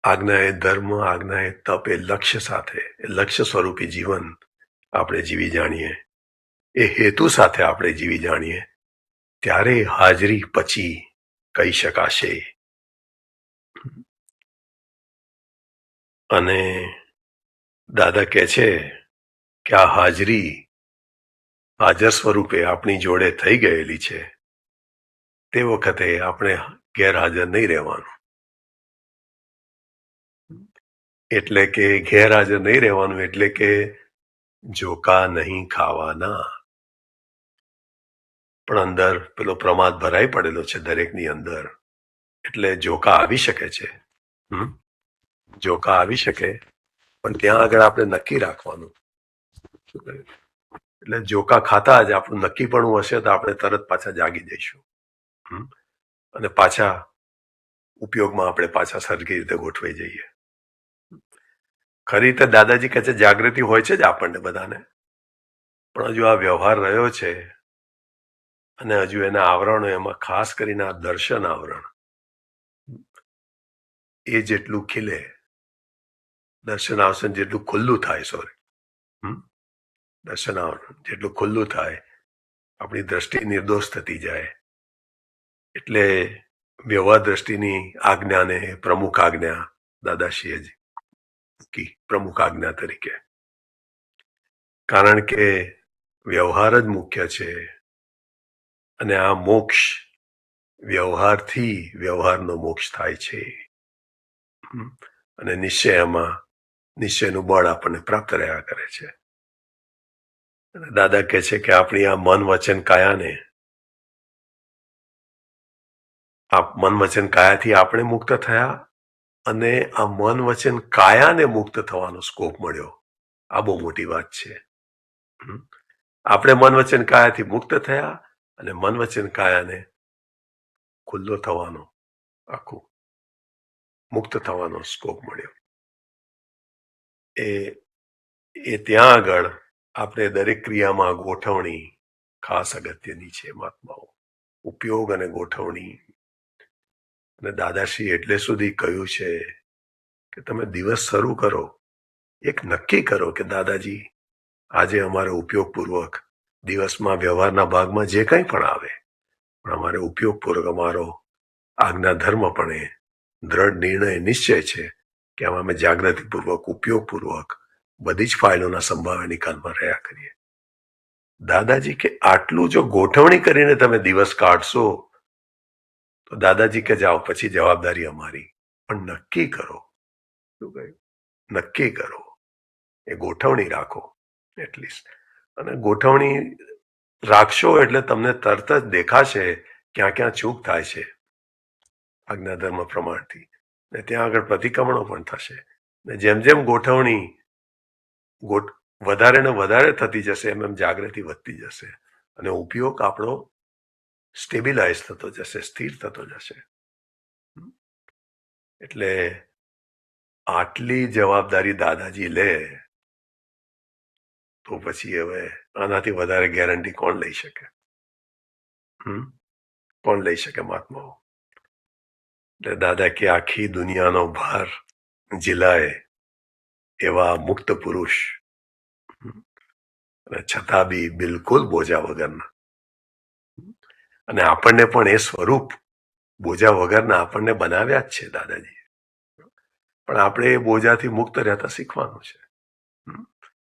આજ્ઞા એ ધર્મ, આજ્ઞા એ તપ, એ લક્ષ્ય સાથે, એ લક્ષ્ય સ્વરૂપી જીવન આપણે જીવી જાણીએ, એ હેતુ સાથે આપણે જીવી જાણીએ, ત્યારે હાજરી પછી કહી શકાશે. અને દાદા કહે છે કે આ હાજરી હાજર સ્વરૂપે આપણી જોડે થઈ ગયેલી છે, તે વખતે આપણે ગેરહાજર નહીં રહેવાનું. એટલે કે ગેરહાજર નહીં રહેવાનું એટલે કે જોકા નહીં ખાવાના. પણ અંદર પેલો પ્રમાદ ભરાઈ પડેલો છે દરેકની અંદર, એટલે જોકા આવી શકે છે. જોકા આવી શકે, પણ ત્યાં આગળ આપણે નક્કી રાખવાનું એટલે જોકા ખાતા જ આપણું નક્કીપણું હશે તો આપણે તરત પાછા જાગી જઈશું. અને પાછા ઉપયોગમાં આપણે પાછા સરખી રીતે ગોઠવાઈ જઈએ. ખરી રીતે દાદાજી કહે છે જાગૃતિ હોય છે જ આપણને બધાને, પણ હજુ આ વ્યવહાર રહ્યો છે અને હજુ એના આવરણો, એમાં ખાસ કરીને આ દર્શન આવરણ એ જેટલું ખીલે, દર્શન આવરણ જેટલું ખુલ્લું થાય, દર્શન આવરણ જેટલું ખુલ્લું થાય, આપણી દ્રષ્ટિ નિર્દોષ થતી જાય. એટલે વ્યવહાર દ્રષ્ટિની આજ્ઞાને પ્રમુખ આજ્ઞા દાદાશ્રીએ જ મૂકી, પ્રમુખ આજ્ઞા તરીકે. કારણ કે વ્યવહાર જ મુખ્ય છે અને આ મોક્ષ વ્યવહારથી વ્યવહારનો મોક્ષ થાય છે. અને નિશ્ચયનું બળ આપણને પ્રાપ્ત રહ્યા કરે છે. અને દાદા કહે છે કે આપણી આ મન વચન કાયાને, આ મન વચન કાયાથી આપણે મુક્ત થયા અને આ મન વચન કાયાને મુક્ત થવાનો સ્કોપ મળ્યો. આ બહુ મોટી વાત છે. આપણે મન વચન કાયાથી મુક્ત થયા અને મન વચન કાયાને ખુલ્લો થવાનો, આખું મુક્ત થવાનો સ્કોપ મળ્યો. એ ત્યાં આગળ આપણે દરેક ક્રિયામાં ગોઠવણી ખાસ અગત્યની છે. મહાત્માઓ ઉપયોગ અને ગોઠવણી. અને દાદાશ્રી એટલે સુધી કહ્યું છે કે તમે દિવસ શરૂ કરો, એક નક્કી કરો કે દાદાજી આજે અમારે ઉપયોગપૂર્વક દિવસમાં વ્યવહારના ભાગમાં જે કંઈ પણ આવે, પણ અમારે ઉપયોગપૂર્વક અમારો આજ્ઞા ધર્મ પણ એ દ્રઢ નિર્ણય નિશ્ચય છે કે આમાં અમે જાગૃતિપૂર્વક ઉપયોગપૂર્વક બધી જ ફાઇલોના સંભાવ્ય નિકાલમાં રહ્યા કરીએ. દાદાજી કે આટલું જો ગોઠવણી કરીને તમે દિવસ કાઢશો તો દાદાજી કે જાઓ પછી જવાબદારી અમારી, પણ નક્કી કરો. શું કહ્યું? નક્કી કરો, એ ગોઠવણી રાખો એટલીસ્ટ. અને ગોઠવણી રાખશો એટલે તમને તરત જ દેખાશે ક્યાં ક્યાં ચૂક થાય છે આજ્ઞાધર્મ પ્રમાણથી, ને ત્યાં આગળ પ્રતિક્રમણો પણ થશે. ને જેમ જેમ ગોઠવણી વધારે ને વધારે થતી જશે એમ એમ જાગૃતિ વધતી જશે અને ઉપયોગ આપણો સ્ટેબિલાઇઝ થતો જશે, સ્થિર થતો જશે. એટલે આટલી જવાબદારી દાદાજી લે તો પછી હવે આનાથી વધારે ગેરંટી કોણ લઈ શકે? કોણ લઈ શકે મહાત્માઓ? એટલે દાદા કે આખી દુનિયાનો ભાર ઝીલાય એવા મુક્ત પુરુષ, અને છતાં બી બિલકુલ બોજા વગરના. અને આપણને પણ એ સ્વરૂપ બોજા વગરના આપણને બનાવ્યા જ છે દાદાજી. પણ આપણે એ બોજાથી મુક્ત રહેતા શીખવાનું છે,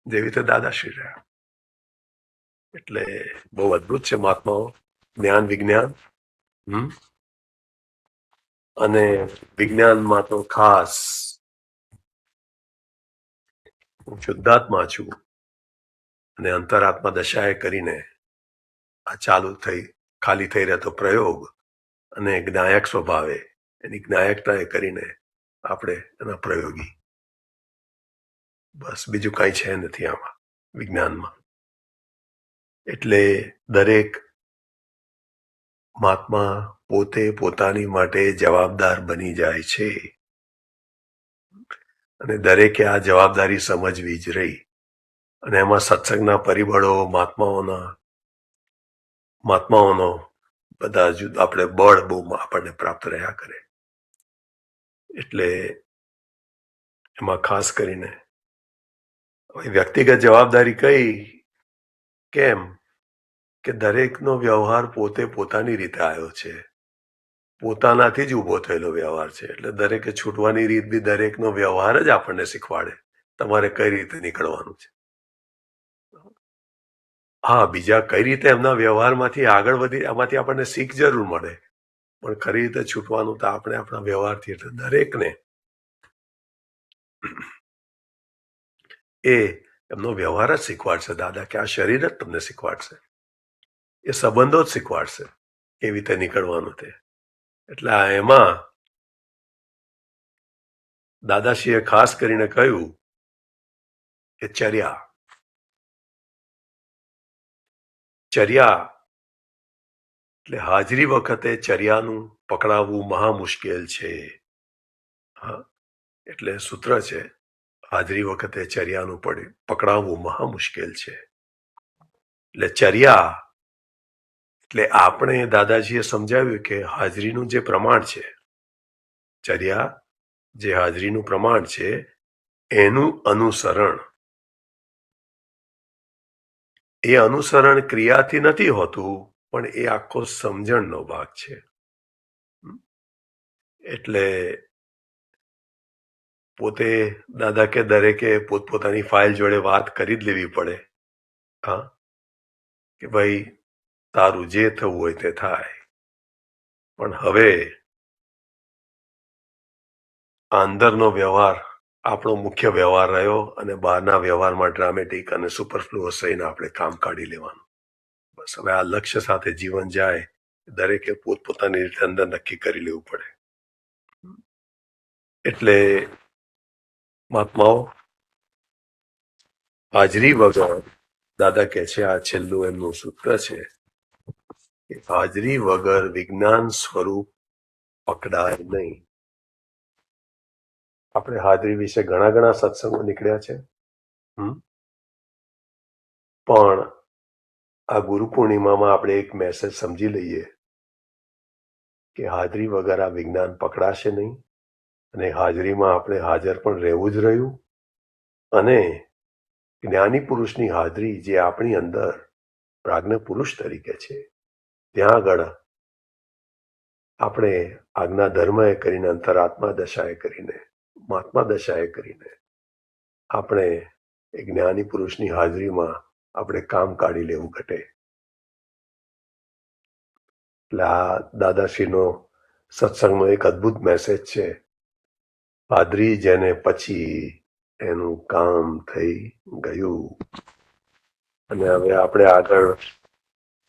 જેવી રીતે દાદાશ્રી રહ્યા. એટલે બહુ અદભુત છે મહાત્માઓ, જ્ઞાન વિજ્ઞાન. અને વિજ્ઞાનમાં તો ખાસ હું શુદ્ધાત્મા છું અને અંતરાત્મા દશાએ કરીને આ ચાલુ થઈ ખાલી થઈ રહેતો પ્રયોગ અને જ્ઞાયક સ્વભાવે એની જ્ઞાયકતાએ કરીને આપણે એના પ્રયોગી. બસ બીજું કાંઈ છે નથી આમાં વિજ્ઞાનમાં. એટલે દરેક મહાત્મા પોતે પોતાની માટે જવાબદાર બની જાય છે અને દરેકે આ જવાબદારી સમજવી જ રહી. અને એમાં સત્સંગના પરિબળો, મહાત્માઓનો બધા જ આપણે બળ બહુ આપણને પ્રાપ્ત રહ્યા કરે. એટલે એમાં ખાસ કરીને વ્યક્તિગત જવાબદારી કઈ? કેમ કે દરેકનો વ્યવહાર પોતે પોતાની રીતે આવ્યો છે, પોતાનાથી જ ઊભો થયેલો વ્યવહાર છે. એટલે દરેકે છૂટવાની રીત બી દરેકનો વ્યવહાર જ આપણને શીખવાડે તમારે કઈ રીતે નીકળવાનું છે. હા, બીજા કઈ રીતે એમના વ્યવહારમાંથી આગળ વધી એમાંથી આપણને શીખ જરૂર મળે, પણ ખરી રીતે છૂટવાનું તો આપણે આપણા વ્યવહારથી. એટલે દરેકને એ એમનો વ્યવહાર જ શીખવાડશે. દાદા કે આ શરીર જ તમને શીખવાડશે, એ સંબંધો જ શીખવાડશે કેવી રીતે નીકળવાનું તે. એટલે એમાં દાદાશ્રીએ ખાસ કરીને કહ્યું કે ચર્યા, ચર્યા એટલે હાજરી વખતે ચર્યાનું પકડાવવું મહા મુશ્કેલ છે. હા, એટલે સૂત્ર છે, હાજરી વખતે ચર્યાનું પકડાવવું મહા મુશ્કેલ છે. એટલે ચર્યા એટલે આપણે દાદાજીએ સમજાવ્યું કે હાજરીનું જે પ્રમાણ છે, ચર્યા જે હાજરીનું પ્રમાણ છે એનું અનુસરણ, એ અનુસરણ ક્રિયાથી નથી હોતું, પણ એ આખો સમજણનો ભાગ છે. એટલે પોતે દાદા કે દરેકે પોતપોતાની ફાઇલ જોડે વાત કરી જ લેવી પડે. હા, કે ભાઈ તારું જે થવું હોય તે થાય. પણ હવે આ અંદરનો વ્યવહાર આપણો મુખ્ય વ્યવહાર રહ્યો અને બહારના વ્યવહારમાં ડ્રામેટિક અને સુપરફ્લુઅસ રહીને આપણે કામ કાઢી લેવાનું. બસ હવે આ લક્ષ્ય સાથે જીવન જાય, દરેકે પોતપોતાની રીતે અંદર નક્કી કરી લેવું પડે. એટલે મહાત્માઓ હાજરી વગર, દાદા કહે છે, આ છેલ્લું એમનું સૂત્ર છે કે હાજરી વગર વિજ્ઞાન સ્વરૂપ પકડાય નહીં. આપણે હાજરી વિશે ઘણા સત્સંગો નીકળ્યા છે, પણ આ ગુરુ પૂર્ણિમામાં આપણે એક મેસેજ સમજી લઈએ કે હાજરી વગર આ વિજ્ઞાન પકડાશે નહીં, અને હાજરીમાં આપણે હાજર પણ રહેવું જ રહ્યું. અને જ્ઞાની પુરુષની હાજરી જે આપણી અંદર પ્રાજ્ઞ પુરુષ તરીકે છે, ત્યાં આગળ આપણે આજ્ઞા ધર્મએ કરીને, અંતરાત્મા દશાએ કરીને, મહાત્મા દશાએ કરીને આપણે એ જ્ઞાની પુરુષની હાજરીમાં આપણે કામ કાઢી લેવું ઘટે. એટલે આ દાદાશ્રીનો સત્સંગનો એક અદ્ભુત મેસેજ છે. હાજરી જેને પછી એનું કામ થઈ ગયું. અને હવે આપણે આગળ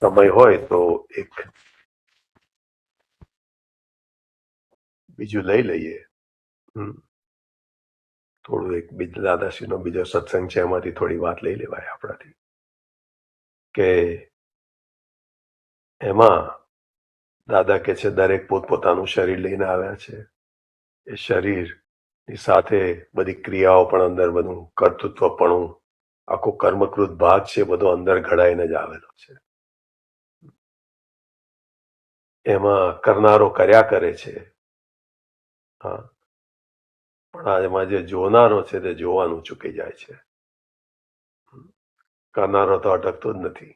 સમય હોય તો એક બીજું લઈ લઈએ. થોડું એક દાદાશ્રીનો બીજો સત્સંગ છે, એમાંથી થોડી વાત લઈ લેવાય આપણાથી. કે એમાં દાદા કે છે, દરેક પોતપોતાનું શરીર લઈને આવ્યા છે. એ શરીરની સાથે બધી ક્રિયાઓ પણ અંદર, બધું કર્તૃત્વપણું, આખો કર્મકૃત ભાગ છે, બધો અંદર ઘડાઈને જ આવેલો છે. એમાં કરનારો કર્યા કરે છે, હા, પણ એમાં જે જોનારો છે તે જોવાનું ચૂકી જાય છે. કરનારો તો અટકતો જ નથી.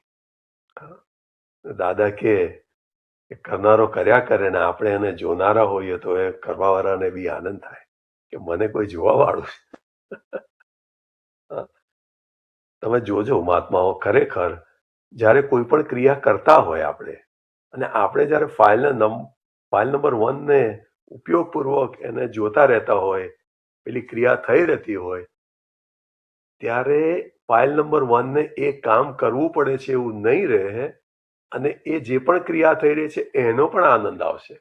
દાદા કે કરનારો કર્યા કરે ને આપણે એને જોનારા હોઈએ તો એ કરવાવાળાને બી આનંદ થાય કે મને કોઈ જોવા વાળું છે. તમે જોજો મહાત્માઓ, ખરેખર જ્યારે કોઈ પણ ક્રિયા કરતા હોય આપણે, અને આપણે જ્યારે ફાઇલ નંબર 1 ને ઉપયોગપૂર્વક એને જોતા રહેતા હોય, પેલી ક્રિયા થઈ રહેતી હોય, ત્યારે ફાઇલ નંબર 1 ને એ કામ કરવું પડે છે એવું નહીં રહે, અને એ જે પણ ક્રિયા થઈ રહી છે એનો પણ આનંદ આવશે.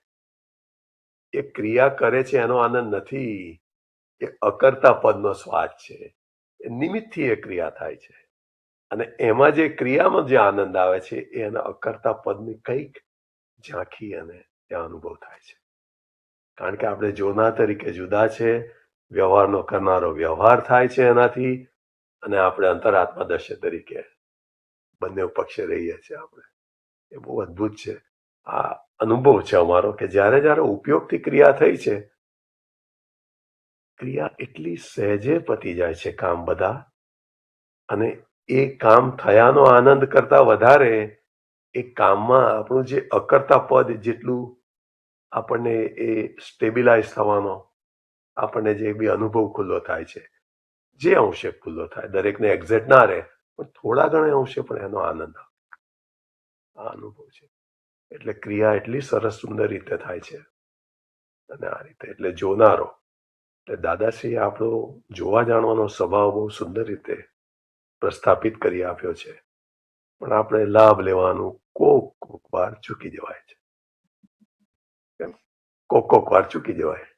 એ ક્રિયા કરે છે એનો આનંદ નથી, એ અકર્તા પદનો સ્વાદ છે. એ નિમિત્તથી એ ક્રિયા થાય છે, અને એમાં જે ક્રિયામાં જે આનંદ આવે છે એના અકર્તા પદની કંઈક ઝાંખી અને ત્યાં અનુભવ થાય છે. કારણ કે આપણે જોનાર તરીકે જુદા છે, વ્યવહારનો કરનારો વ્યવહાર થાય છે એનાથી, અને આપણે અંતરાત્મા દશ્ય તરીકે બંને પક્ષે રહીએ છીએ આપણે. એ બહુ અદ્ભુત છે. આ અનુભવ છે અમારો કે જ્યારે જ્યારે ઉપયોગથી ક્રિયા થઈ છે, ક્રિયા એટલી સહેજે પતી જાય છે કામ બધા, અને એ કામ થયાનો આનંદ કરતા વધારે એ કામમાં આપણું જે અકર્તા પદ જેટલું આપણને એ સ્ટેબિલાઇઝ થવાનો આપણને જે બી અનુભવ ખુલ્લો થાય છે, જે અંશે ખુલ્લો થાય, દરેકને એક્ઝેક્ટ ના રહે પણ થોડા ઘણા અંશે પણ એનો આનંદ આવે. આ અનુભવ છે. એટલે ક્રિયા એટલી સરસ સુંદર રીતે થાય છે, અને આ રીતે એટલે જોનારો, એટલે દાદાશ્રીએ આપણો જોવા જાણવાનો સ્વભાવ બહુ સુંદર રીતે પ્રસ્થાપિત કરી આપ્યો છે, પણ આપણે લાભ લેવાનું કોક વાર ચૂકી જવાય છે. કોક વાર ચૂકી જવાય,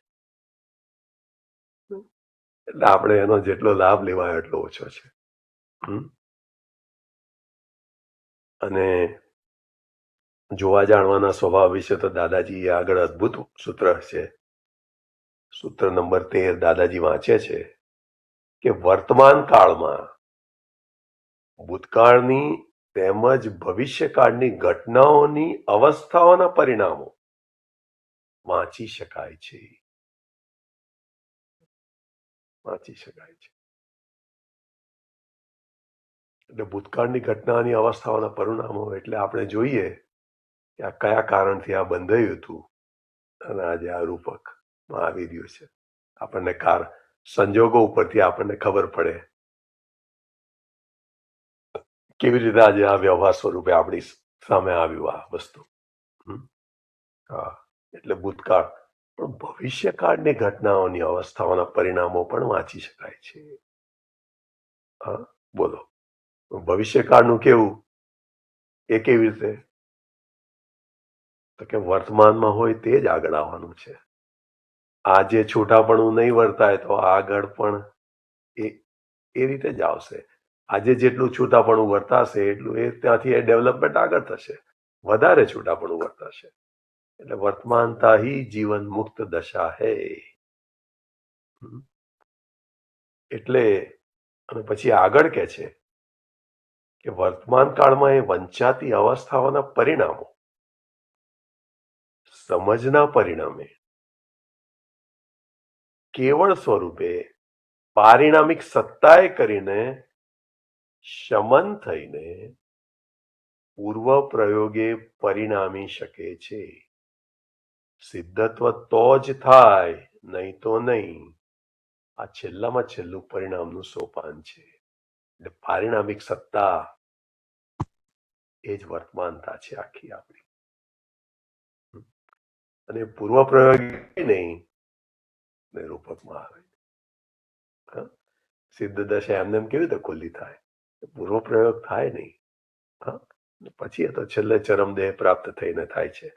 એટલે આપણે એનો જેટલો લાભ લેવાય એટલો ઓછો છે. અને જોવા જાણવાના સ્વભાવ વિશે તો દાદાજી આગળ અદ્ભુત સૂત્ર છે. સૂત્ર નંબર 13 દાદાજી વાંચે છે કે વર્તમાન કાળમાં ભૂતકાળની તેમજ ભવિષ્યકાળની ઘટનાઓની અવસ્થાઓના પરિણામો વાંચી શકાય છે. એટલે ભૂતકાળની ઘટનાની અવસ્થાઓના પરિણામો એટલે આપણે જોઈએ કે આ કયા કારણથી આ બંધાયું હતું અને આજે આ રૂપકમાં આવી રહ્યું છે. આપણને સંજોગો ઉપરથી આપણને ખબર પડે કેવી રીતે આજે આ વ્યવહાર સ્વરૂપે આપણી સામે આવ્યું આ વસ્તુ. હા, એટલે ભૂતકાળ પણ ભવિષ્યકાળની ઘટનાઓની અવસ્થાઓના પરિણામો પણ વાંચી શકાય છે. હા, બોલો ભવિષ્યકાળનું કેવું? એ કેવી રીતે? તો કે વર્તમાનમાં હોય તે જ આગળ આવવાનું છે. આજે છૂટાપણું નહીં વર્તાય તો આગળ પણ એ રીતે જ આવશે. આજે જેટલું છૂટાપણું વર્તાશે એટલું એ ત્યાંથી એ ડેવલપમેન્ટ આગળ થશે, વધારે છૂટાપણું વર્તાશે. એટલે વર્તમાનતા હી જીવન મુક્ત દશા હૈ. એટલે અને પછી આગળ કે છે કે વર્તમાન કાળમાં એ વંચાતી અવસ્થાઓના પરિણામો સમજના પરિણામે કેવળ સ્વરૂપે પારિણામિક સત્તાએ કરીને શમન થઈને પૂર્વ પ્રયોગે પરિણામી શકે છે. સિદ્ધત્વ તો જ થાય, નહીં તો નહીં. આ છેલ્લામાં છેલ્લું પરિણામનું સોપાન છે. એટલે પારિણામિક સત્તા એ જ વર્તમાનતા છે આખી આપણી. અને પૂર્વ પ્રયોગ નહીં રૂપકમાં આવે. સિદ્ધ દશા એમને એમ કેવી રીતે ખુલ્લી થાય? પૂર્વ પ્રયોગ થાય નહીં. પછી એ તો છેલ્લે ચરમદેહ પ્રાપ્ત થઈને થાય છે.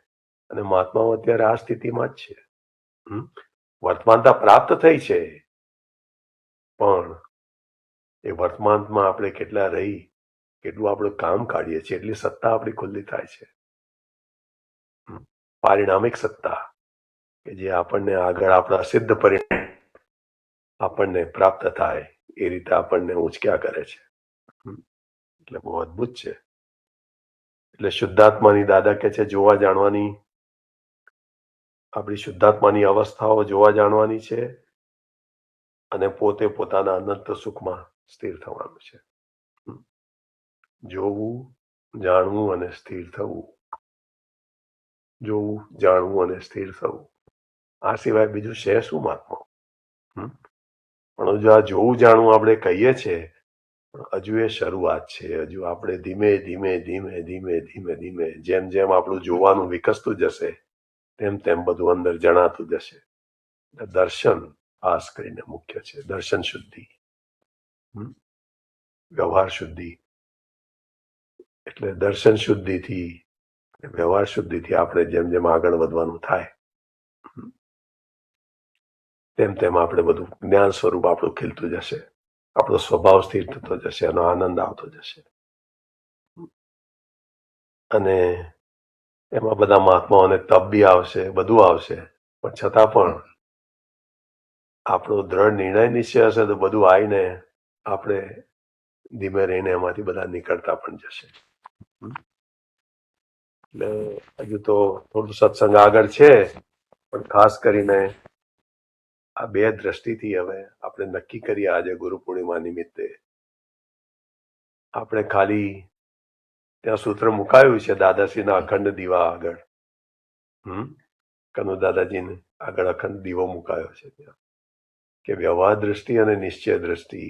અને મહાત્માઓ અત્યારે આ સ્થિતિમાં જ છે. વર્તમાનતા પ્રાપ્ત થઈ છે, પણ એ વર્તમાનમાં આપણે કેટલા રહી, કેટલું આપણું કામ કાઢીએ છીએ એટલી સત્તા આપણી ખુલ્લી થાય છે. પારિણામિક સત્તા કે જે આપણને આગળ આપણા સિદ્ધ પરિણામ આપણને પ્રાપ્ત થાય એ રીતે આપણને ઉંચક્યા કરે છે. એટલે બહુ અદ્ભુત છે. એટલે શુદ્ધાત્માની દાદા કે છે જોવા જાણવાની, આપણી શુદ્ધાત્માની અવસ્થાઓ જોવા જાણવાની છે અને પોતે પોતાના અનંત સુખમાં સ્થિર થવાનું છે. જોવું, જાણવું અને સ્થિર થવું. જોવું, જાણવું અને સ્થિર થવું. આ સિવાય બીજું છે શું મહાત્મા? પણ જો આ જોવું જાણવું આપણે કહીએ છીએ, હજુ એ શરૂઆત છે. હજુ આપણે ધીમે ધીમે ધીમે ધીમે ધીમે ધીમે જેમ જેમ આપણું જોવાનું વિકસતું જશે તેમ તેમ બધું અંદર જણાતું જશે. દર્શન ખાસ કરીને મુખ્ય છે. દર્શન શુદ્ધિ, વ્યવહાર શુદ્ધિ. એટલે દર્શન શુદ્ધિથી, વ્યવહાર શુદ્ધિથી આપણે જેમ જેમ આગળ વધવાનું થાય તેમ તેમ આપણે બધું જ્ઞાન સ્વરૂપ આપણું ખીલતું જશે, આપણો સ્વભાવ સ્થિર થતો જશે, એનો આનંદ આવતો જશે. અને એમાં બધા મહાત્માઓને તપ બી આવશે, બધું આવશે, પણ છતાં પણ આપણો દ્રઢ નિર્ણય નિશ્ચય હશે તો બધું આવીને આપણે ધીમે રહીને એમાંથી બધા નીકળતા પણ જશે. એટલે હજુ તો થોડું સત્સંગ આગળ છે, પણ ખાસ કરીને આ બે દ્રષ્ટિથી હવે આપણે નક્કી કરીએ આજે ગુરુ પૂર્ણિમા નિમિત્તે આપણે ખાલી ત્યાં સૂત્ર મુકાયું છે દાદાશ્રીના અખંડ દીવા આગળ. કનુ દાદાજીને આગળ અખંડ દીવો મુકાયો છે ત્યાં કે વ્યવહાર દ્રષ્ટિ અને નિશ્ચય દ્રષ્ટિ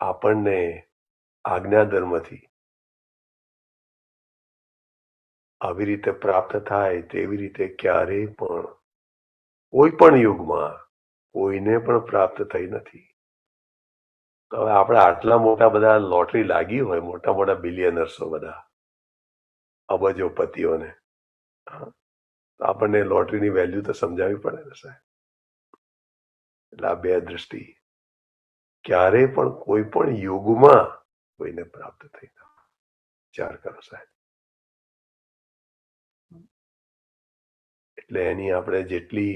આપણને આજ્ઞા ધર્મથી આવી રીતે પ્રાપ્ત થાય તેવી રીતે ક્યારેય પણ કોઈ પણ યુગમાં કોઈને પણ પ્રાપ્ત થઈ નથી. તો હવે આપણે આટલા મોટા બધા લોટરી લાગી હોય, મોટા મોટા બિલિયનર્સો બધા અબજોપતિઓને, આપણને લોટરીની વેલ્યુ તો સમજાવવી પડે ને સાહેબ. એટલે આ બે દ્રષ્ટિ ક્યારે પણ કોઈ પણ યુગમાં કોઈને પ્રાપ્ત થઈ નથી. વિચાર કરો સાહેબ. એટલે એની આપણે જેટલી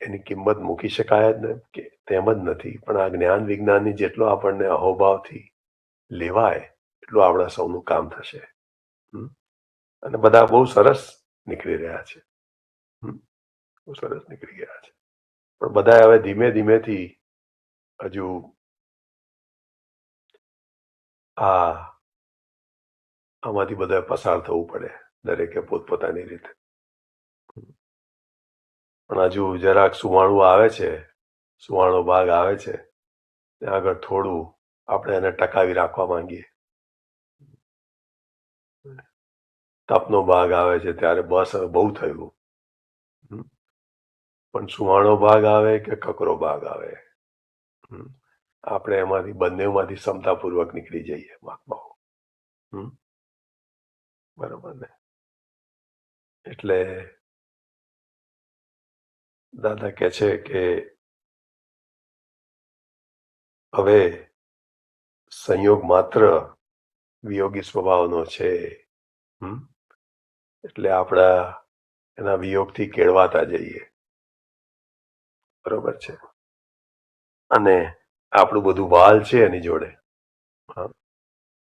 એની કિંમત મૂકી શકાય જ ને કે તેમ જ નથી, પણ આ જ્ઞાન વિજ્ઞાનની જેટલો આપણને અહોભાવથી લેવાય એટલું આપણા સૌનું કામ થશે. અને બધા બહુ સરસ નીકળી રહ્યા છે, બહુ સરસ નીકળી ગયા છે. પણ બધા હવે ધીમે ધીમેથી હજુ આમાંથી બધા પસાર થવું પડે, દરેકે પોતપોતાની રીતે. પણ હજુ જરાક સુવાણું આવે છે, સુવાણો ભાગ આવે છે, ત્યાં આગળ થોડું આપણે એને ટકાવી રાખવા માંગીએ. તપનો ભાગ આવે છે ત્યારે બસ હવે બહુ થયું. પણ સુવાણો ભાગ આવે કે કકરો ભાગ આવે, આપણે એમાંથી બંનેમાંથી ક્ષમતાપૂર્વક નીકળી જઈએ મહાત્માઓ. બરાબર ને? એટલે દાદા કહે છે કે હવે સંયોગ માત્ર વિયોગી સ્વભાવનો છે. એટલે આપણા એના વિયોગથી કેળવાતા જઈએ. બરોબર છે? અને આપણું બધું વાલ છે એની જોડે,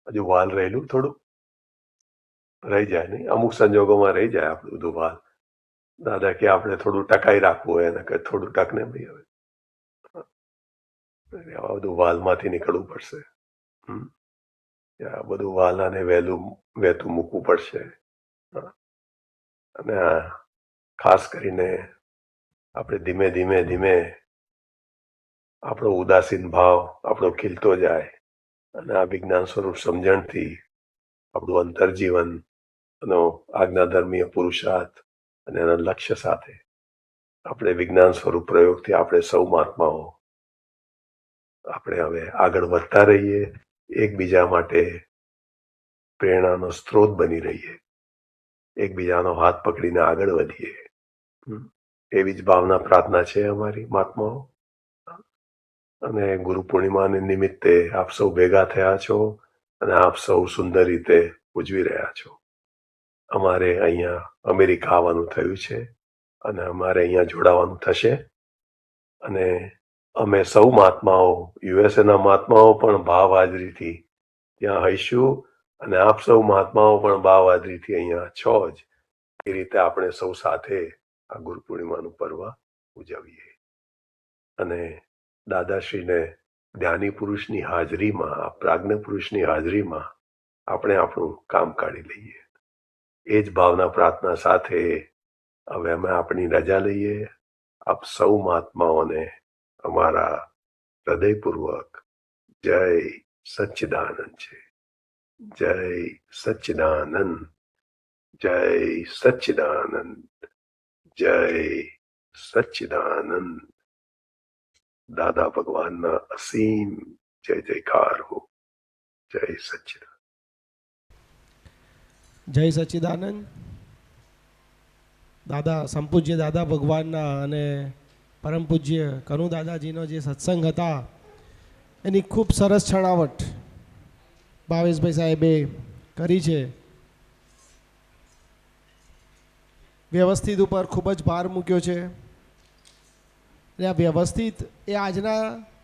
હજુ વાલ રહેલું થોડું રહી જાય નહીં, અમુક સંજોગોમાં રહી જાય આપણું બધું વાલ. દાદા કે આપણે થોડું ટકાઈ રાખવું હોય એને કે થોડું ટકને ભાઈ હવે આ બધું વાલમાંથી નીકળવું પડશે. આ બધું વાલાને વહેતું મૂકવું પડશે. અને ખાસ કરીને આપણે ધીમે ધીમે ધીમે આપણો ઉદાસીન ભાવ આપણો ખીલતો જાય અને આ વિજ્ઞાન સ્વરૂપ સમજણથી આપણું અંતરજીવન અને આજ્ઞાધર્મીય પુરુષાર્થ અને એના લક્ષ્ય સાથે આપણે વિજ્ઞાન સ્વરૂપ પ્રયોગથી આપણે સૌ મહાત્માઓ આપણે હવે આગળ વધતા રહીએ, એકબીજા માટે પ્રેરણાનો સ્ત્રોત બની રહીએ, એકબીજાનો હાથ પકડીને આગળ વધીએ. એવી જ ભાવના પ્રાર્થના છે અમારી મહાત્માઓ. અને ગુરુ પૂર્ણિમાને નિમિત્તે આપ સૌ ભેગા થયા છો અને આપ સૌ સુંદર રીતે ઉજવી રહ્યા છો. અમારે અહીંયા અમેરિકા આવવાનું થયું છે અને અમારે અહીંયા જોડાવાનું થશે. અને અમે સૌ મહાત્માઓ, યુએસએના મહાત્માઓ પણ ભાવ હાજરીથી ત્યાં હઈશું અને આપ સૌ મહાત્માઓ પણ ભાવ હાજરીથી અહીંયા છો જ. એ રીતે આપણે સૌ સાથે આ ગુરુ પૂર્ણિમાનું પર્વ ઉજવીએ. અને દાદાશ્રીને જ્ઞાની પુરુષની હાજરીમાં, આ પ્રાજ્ઞ પુરુષની હાજરીમાં આપણે આપણું કામ કાઢી લઈએ. એ જ ભાવના પ્રાર્થના સાથે હવે અમે આપણી રજા લઈએ. આપ સૌ મહાત્માઓને અમારા હૃદયપૂર્વક જય સચ્ચિદાનંદ છે. જય સચ્ચિદાનંદ, જય સચ્ચિદાનંદ, જય સચ્ચિદાનંદ. દાદા ભગવાનના અસીમ જય જયકાર હો. જય સચ્ચિદાનંદ. જય સચ્ચિદાનંદ. દાદા સંપૂજ્ય દાદા ભગવાનના અને પરમ પૂજ્ય કનુ દાદાજીનો જે સત્સંગ હતા એની ખૂબ સરસ છણાવટ ભાવેશભાઈ સાહેબે કરી છે. વ્યવસ્થિત ઉપર ખૂબ જ ભાર મૂક્યો છે. અને આ વ્યવસ્થિત એ આજના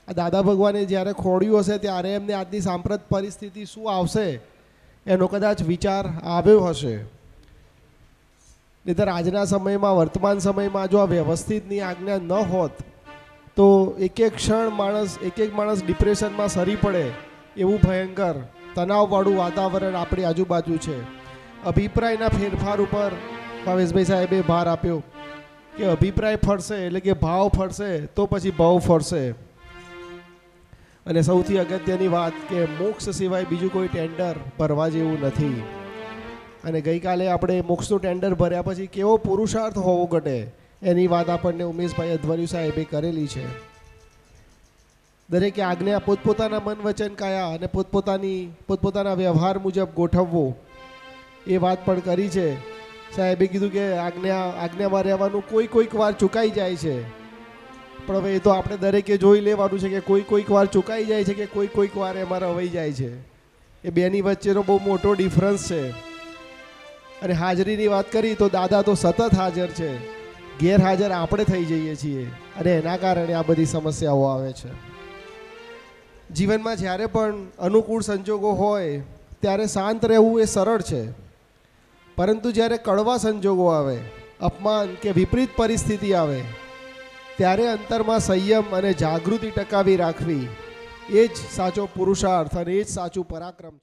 આ દાદા ભગવાને જ્યારે ખોડ્યું હશે ત્યારે એમને આજની સાંપ્રત પરિસ્થિતિ શું આવશે એનો કદાચ વિચાર આવ્યો હશે. નહીંતર આજના સમયમાં, વર્તમાન સમયમાં જો આ વ્યવસ્થિતની આજ્ઞા ન હોત તો એક એક માણસ ડિપ્રેશનમાં સરી પડે એવું ભયંકર તણાવવાળું વાતાવરણ આપણી આજુબાજુ છે. અભિપ્રાયના ફેરફાર ઉપર ભાવેશભાઈ સાહેબે ભાર આપ્યો કે અભિપ્રાય ફરશે એટલે કે ભાવ ફરશે તો પછી ભાવ ફરશે. અને સૌથી અગત્યની વાત કે મોક્ષ સિવાય બીજું કોઈ ટેન્ડર ભરવા જેવું નથી. અને ગઈકાલે આપણે મોક્ષનું ટેન્ડર ભર્યા પછી કેવો પુરુષાર્થ હોવો ઘટે એની વાત આપણને ઉમેશભાઈ અધ્વર્યુ સાહેબે કરેલી છે. દરેકે આજ્ઞા પોતપોતાના મન વચન કાયા અને પોતપોતાના વ્યવહાર મુજબ ગોઠવવો એ વાત પણ કરી છે. સાહેબે કીધું કે આજ્ઞામાં રહેવાનું કોઈક વાર ચૂકાઈ જાય છે, પણ હવે એ તો આપણે દરેકે જોઈ લેવાનું છે કે કોઈક વાર ચૂકાઈ જાય છે કે કોઈક વાર એમાં રવાઈ જાય છે. એ બેની વચ્ચેનો બહુ મોટો ડિફરન્સ છે. અને હાજરીની વાત કરી તો દાદા તો સતત હાજર છે, ગેરહાજર આપણે થઈ જઈએ છીએ અને એના કારણે આ બધી સમસ્યાઓ આવે છે. જીવનમાં જ્યારે પણ અનુકૂળ સંજોગો હોય ત્યારે શાંત રહેવું એ સરળ છે, પરંતુ જ્યારે કડવા સંજોગો આવે, અપમાન કે વિપરીત પરિસ્થિતિ આવે, ત્યારે અંતરમાં સંયમ અને જાગૃતિ ટકાવી રાખવી એ જ સાચો પુરુષાર્થ અને એ જ સાચું પરાક્રમ છે.